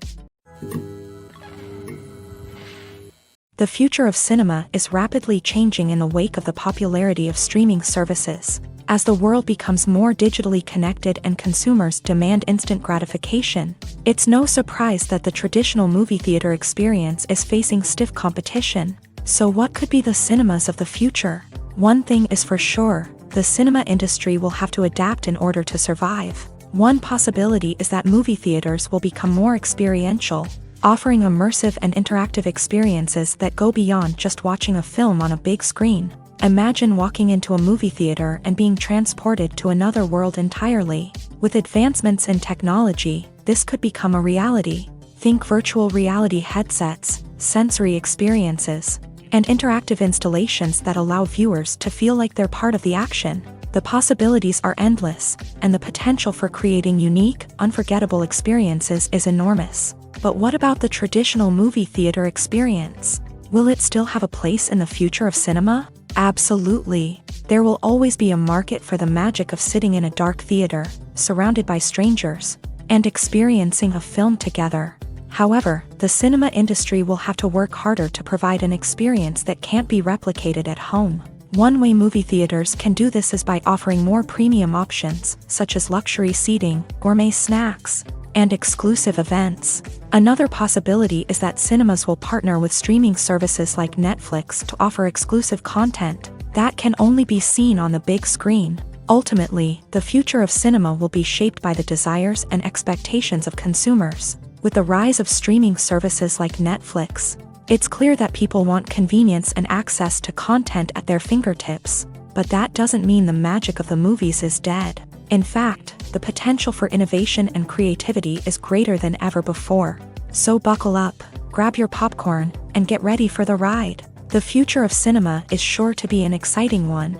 The future of cinema is rapidly changing in the wake of the popularity of streaming services. As the world becomes more digitally connected and consumers demand instant gratification, it's no surprise that the traditional movie theater experience is facing stiff competition. So what could be the cinemas of the future? One thing is for sure, the cinema industry will have to adapt in order to survive. One possibility is that movie theaters will become more experiential, offering immersive and interactive experiences that go beyond just watching a film on a big screen. Imagine walking into a movie theater and being transported to another world entirely. With advancements in technology, this could become a reality. Think virtual reality headsets, sensory experiences, and interactive installations that allow viewers to feel like they're part of the action. The possibilities are endless, and the potential for creating unique, unforgettable experiences is enormous. But what about the traditional movie theater experience? Will it still have a place in the future of cinema? Absolutely. There will always be a market for the magic of sitting in a dark theater, surrounded by strangers, and experiencing a film together. However, the cinema industry will have to work harder to provide an experience that can't be replicated at home. One way movie theaters can do this is by offering more premium options, such as luxury seating, gourmet snacks, and exclusive events. Another possibility is that cinemas will partner with streaming services like Netflix to offer exclusive content that can only be seen on the big screen. Ultimately, the future of cinema will be shaped by the desires and expectations of consumers. With the rise of streaming services like Netflix, it's clear that people want convenience and access to content at their fingertips. But that doesn't mean the magic of the movies is dead. In fact, the potential for innovation and creativity is greater than ever before. So buckle up, grab your popcorn, and get ready for the ride. The future of cinema is sure to be an exciting one.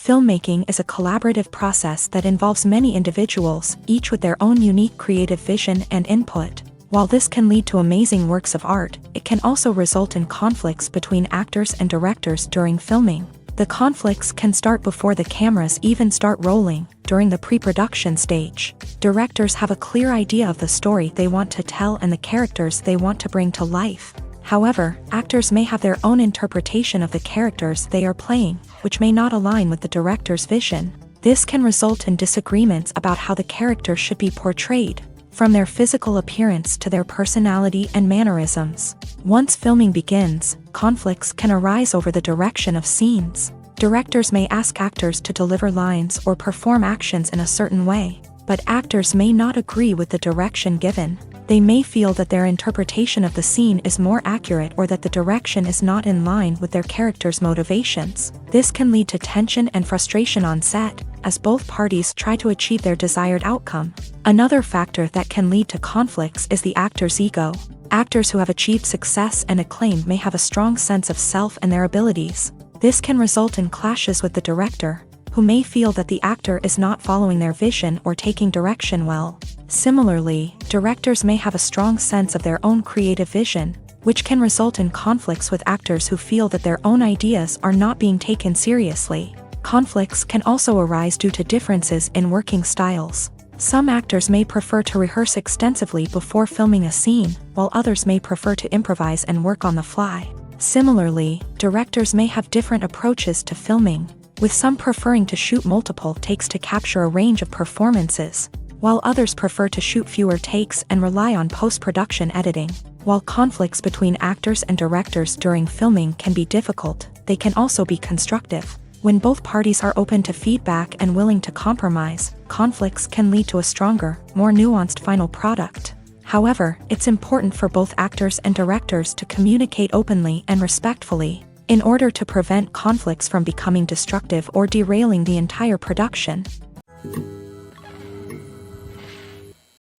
Filmmaking is a collaborative process that involves many individuals, each with their own unique creative vision and input. While this can lead to amazing works of art, it can also result in conflicts between actors and directors during filming. The conflicts can start before the cameras even start rolling, during the pre-production stage. Directors have a clear idea of the story they want to tell and the characters they want to bring to life. However, actors may have their own interpretation of the characters they are playing, which may not align with the director's vision. This can result in disagreements about how the character should be portrayed, from their physical appearance to their personality and mannerisms. Once filming begins, conflicts can arise over the direction of scenes. Directors may ask actors to deliver lines or perform actions in a certain way, but actors may not agree with the direction given. They may feel that their interpretation of the scene is more accurate or that the direction is not in line with their character's motivations. This can lead to tension and frustration on set, as both parties try to achieve their desired outcome. Another factor that can lead to conflicts is the actor's ego. Actors who have achieved success and acclaim may have a strong sense of self and their abilities. This can result in clashes with the director, who may feel that the actor is not following their vision or taking direction well. Similarly, directors may have a strong sense of their own creative vision, which can result in conflicts with actors who feel that their own ideas are not being taken seriously. Conflicts can also arise due to differences in working styles. Some actors may prefer to rehearse extensively before filming a scene, while others may prefer to improvise and work on the fly. Similarly, directors may have different approaches to filming, with some preferring to shoot multiple takes to capture a range of performances, while others prefer to shoot fewer takes and rely on post-production editing. While conflicts between actors and directors during filming can be difficult, they can also be constructive. When both parties are open to feedback and willing to compromise, conflicts can lead to a stronger, more nuanced final product. However, it's important for both actors and directors to communicate openly and respectfully. in order to prevent conflicts from becoming destructive or derailing the entire production.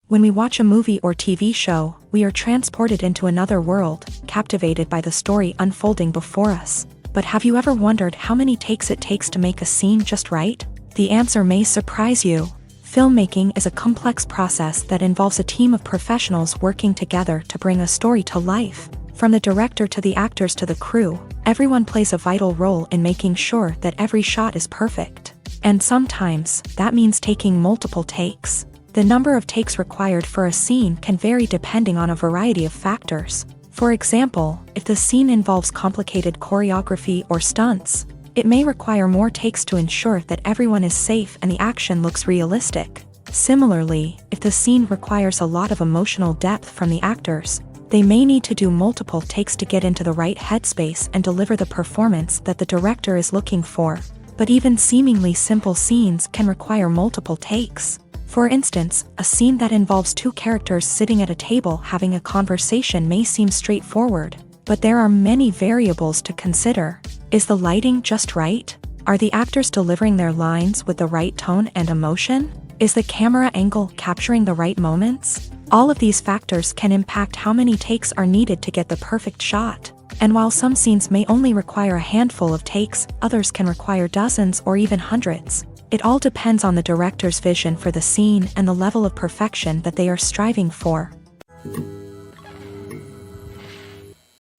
When we watch a movie or TV show, we are transported into another world, captivated by the story unfolding before us. But have you ever wondered how many takes it takes to make a scene just right? The answer may surprise you. Filmmaking is a complex process that involves a team of professionals working together to bring a story to life. From the director to the actors to the crew, everyone plays a vital role in making sure that every shot is perfect. And sometimes, that means taking multiple takes. The number of takes required for a scene can vary depending on a variety of factors. For example, if the scene involves complicated choreography or stunts, it may require more takes to ensure that everyone is safe and the action looks realistic. Similarly, if the scene requires a lot of emotional depth from the actors, they may need to do multiple takes to get into the right headspace and deliver the performance that the director is looking for. But even seemingly simple scenes can require multiple takes. For instance, a scene that involves two characters sitting at a table having a conversation may seem straightforward, but there are many variables to consider. Is the lighting just right? Are the actors delivering their lines with the right tone and emotion? Is the camera angle capturing the right moments? All of these factors can impact how many takes are needed to get the perfect shot. And while some scenes may only require a handful of takes, others can require dozens or even hundreds. It all depends on the director's vision for the scene and the level of perfection that they are striving for.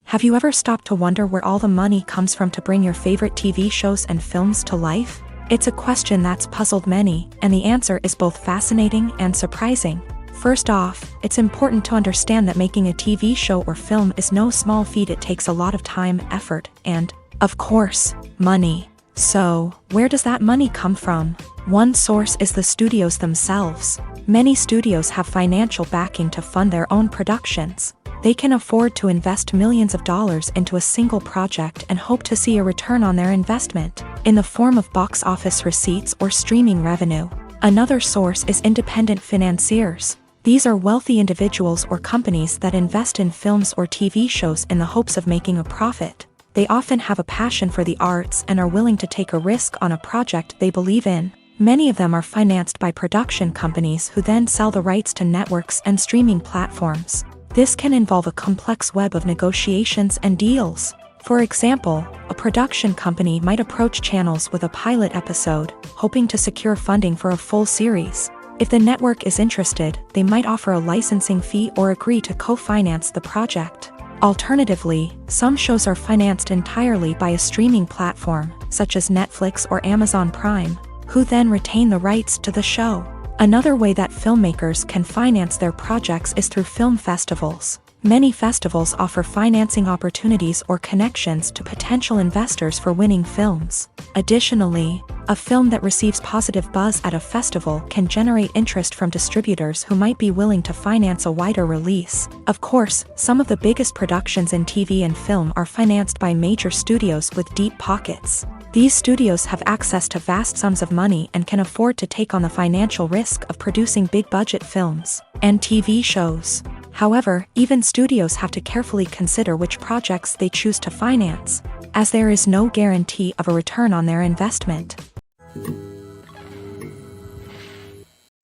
Have you ever stopped to wonder where all the money comes from to bring your favorite TV shows and films to life? It's a question that's puzzled many, and the answer is both fascinating and surprising. First off, it's important to understand that making a TV show or film is no small feat. It takes a lot of time, effort, and, of course, money. So, where does that money come from? One source is the studios themselves. Many studios have financial backing to fund their own productions. They can afford to invest millions of dollars into a single project and hope to see a return on their investment, in the form of box office receipts or streaming revenue. Another source is independent financiers. These are wealthy individuals or companies that invest in films or TV shows in the hopes of making a profit. They often have a passion for the arts and are willing to take a risk on a project they believe in. Many of them are financed by production companies who then sell the rights to networks and streaming platforms. This can involve a complex web of negotiations and deals. For example, a production company might approach channels with a pilot episode, hoping to secure funding for a full series. If the network is interested, they might offer a licensing fee or agree to co-finance the project. Alternatively, some shows are financed entirely by a streaming platform, such as Netflix or Amazon Prime, who then retain the rights to the show. Another way that filmmakers can finance their projects is through film festivals. Many festivals offer financing opportunities or connections to potential investors for winning films. Additionally, a film that receives positive buzz at a festival can generate interest from distributors who might be willing to finance a wider release. Of course, some of the biggest productions in TV and film are financed by major studios with deep pockets. These studios have access to vast sums of money and can afford to take on the financial risk of producing big-budget films and TV shows. However, even studios have to carefully consider which projects they choose to finance, as there is no guarantee of a return on their investment.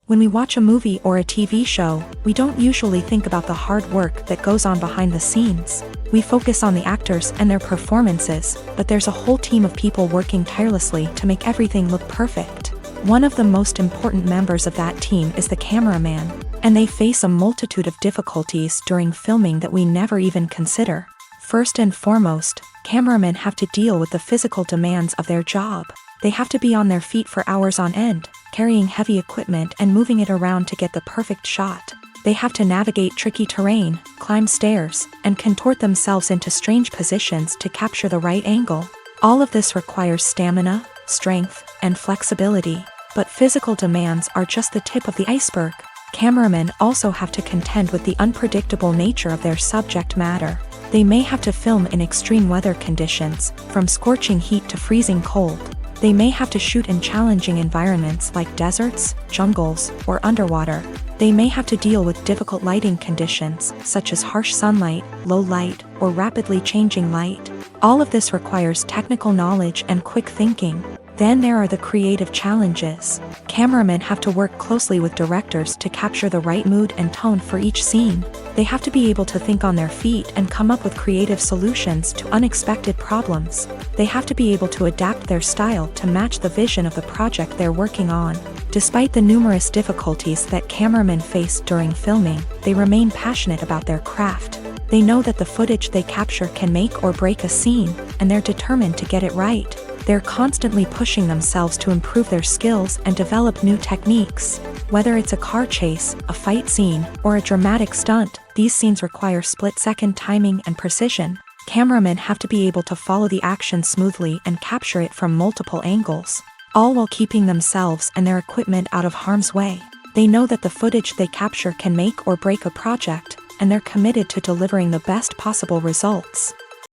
When we watch a movie or a TV show, we don't usually think about the hard work that goes on behind the scenes. We focus on the actors and their performances, but there's a whole team of people working tirelessly to make everything look perfect. One of the most important members of that team is the cameraman, and they face a multitude of difficulties during filming that we never even consider. First and foremost, cameramen have to deal with the physical demands of their job. They have to be on their feet for hours on end, carrying heavy equipment and moving it around to get the perfect shot. They have to navigate tricky terrain, climb stairs, and contort themselves into strange positions to capture the right angle. All of this requires stamina, strength, and flexibility. But physical demands are just the tip of the iceberg. Cameramen also have to contend with the unpredictable nature of their subject matter. They may have to film in extreme weather conditions, from scorching heat to freezing cold. They may have to shoot in challenging environments like deserts, jungles, or underwater. They may have to deal with difficult lighting conditions, such as harsh sunlight, low light, or rapidly changing light. All of this requires technical knowledge and quick thinking. Then there are the creative challenges. Cameramen have to work closely with directors to capture the right mood and tone for each scene. They have to be able to think on their feet and come up with creative solutions to unexpected problems. They have to be able to adapt their style to match the vision of the project they're working on. Despite the numerous difficulties that cameramen face during filming, they remain passionate about their craft. They know that the footage they capture can make or break a scene, and they're determined to get it right. They're constantly pushing themselves to improve their skills and develop new techniques. Whether it's a car chase, a fight scene, or a dramatic stunt, these scenes require split-second timing and precision. Cameramen have to be able to follow the action smoothly and capture it from multiple angles, all while keeping themselves and their equipment out of harm's way. They know that the footage they capture can make or break a project, and they're committed to delivering the best possible results.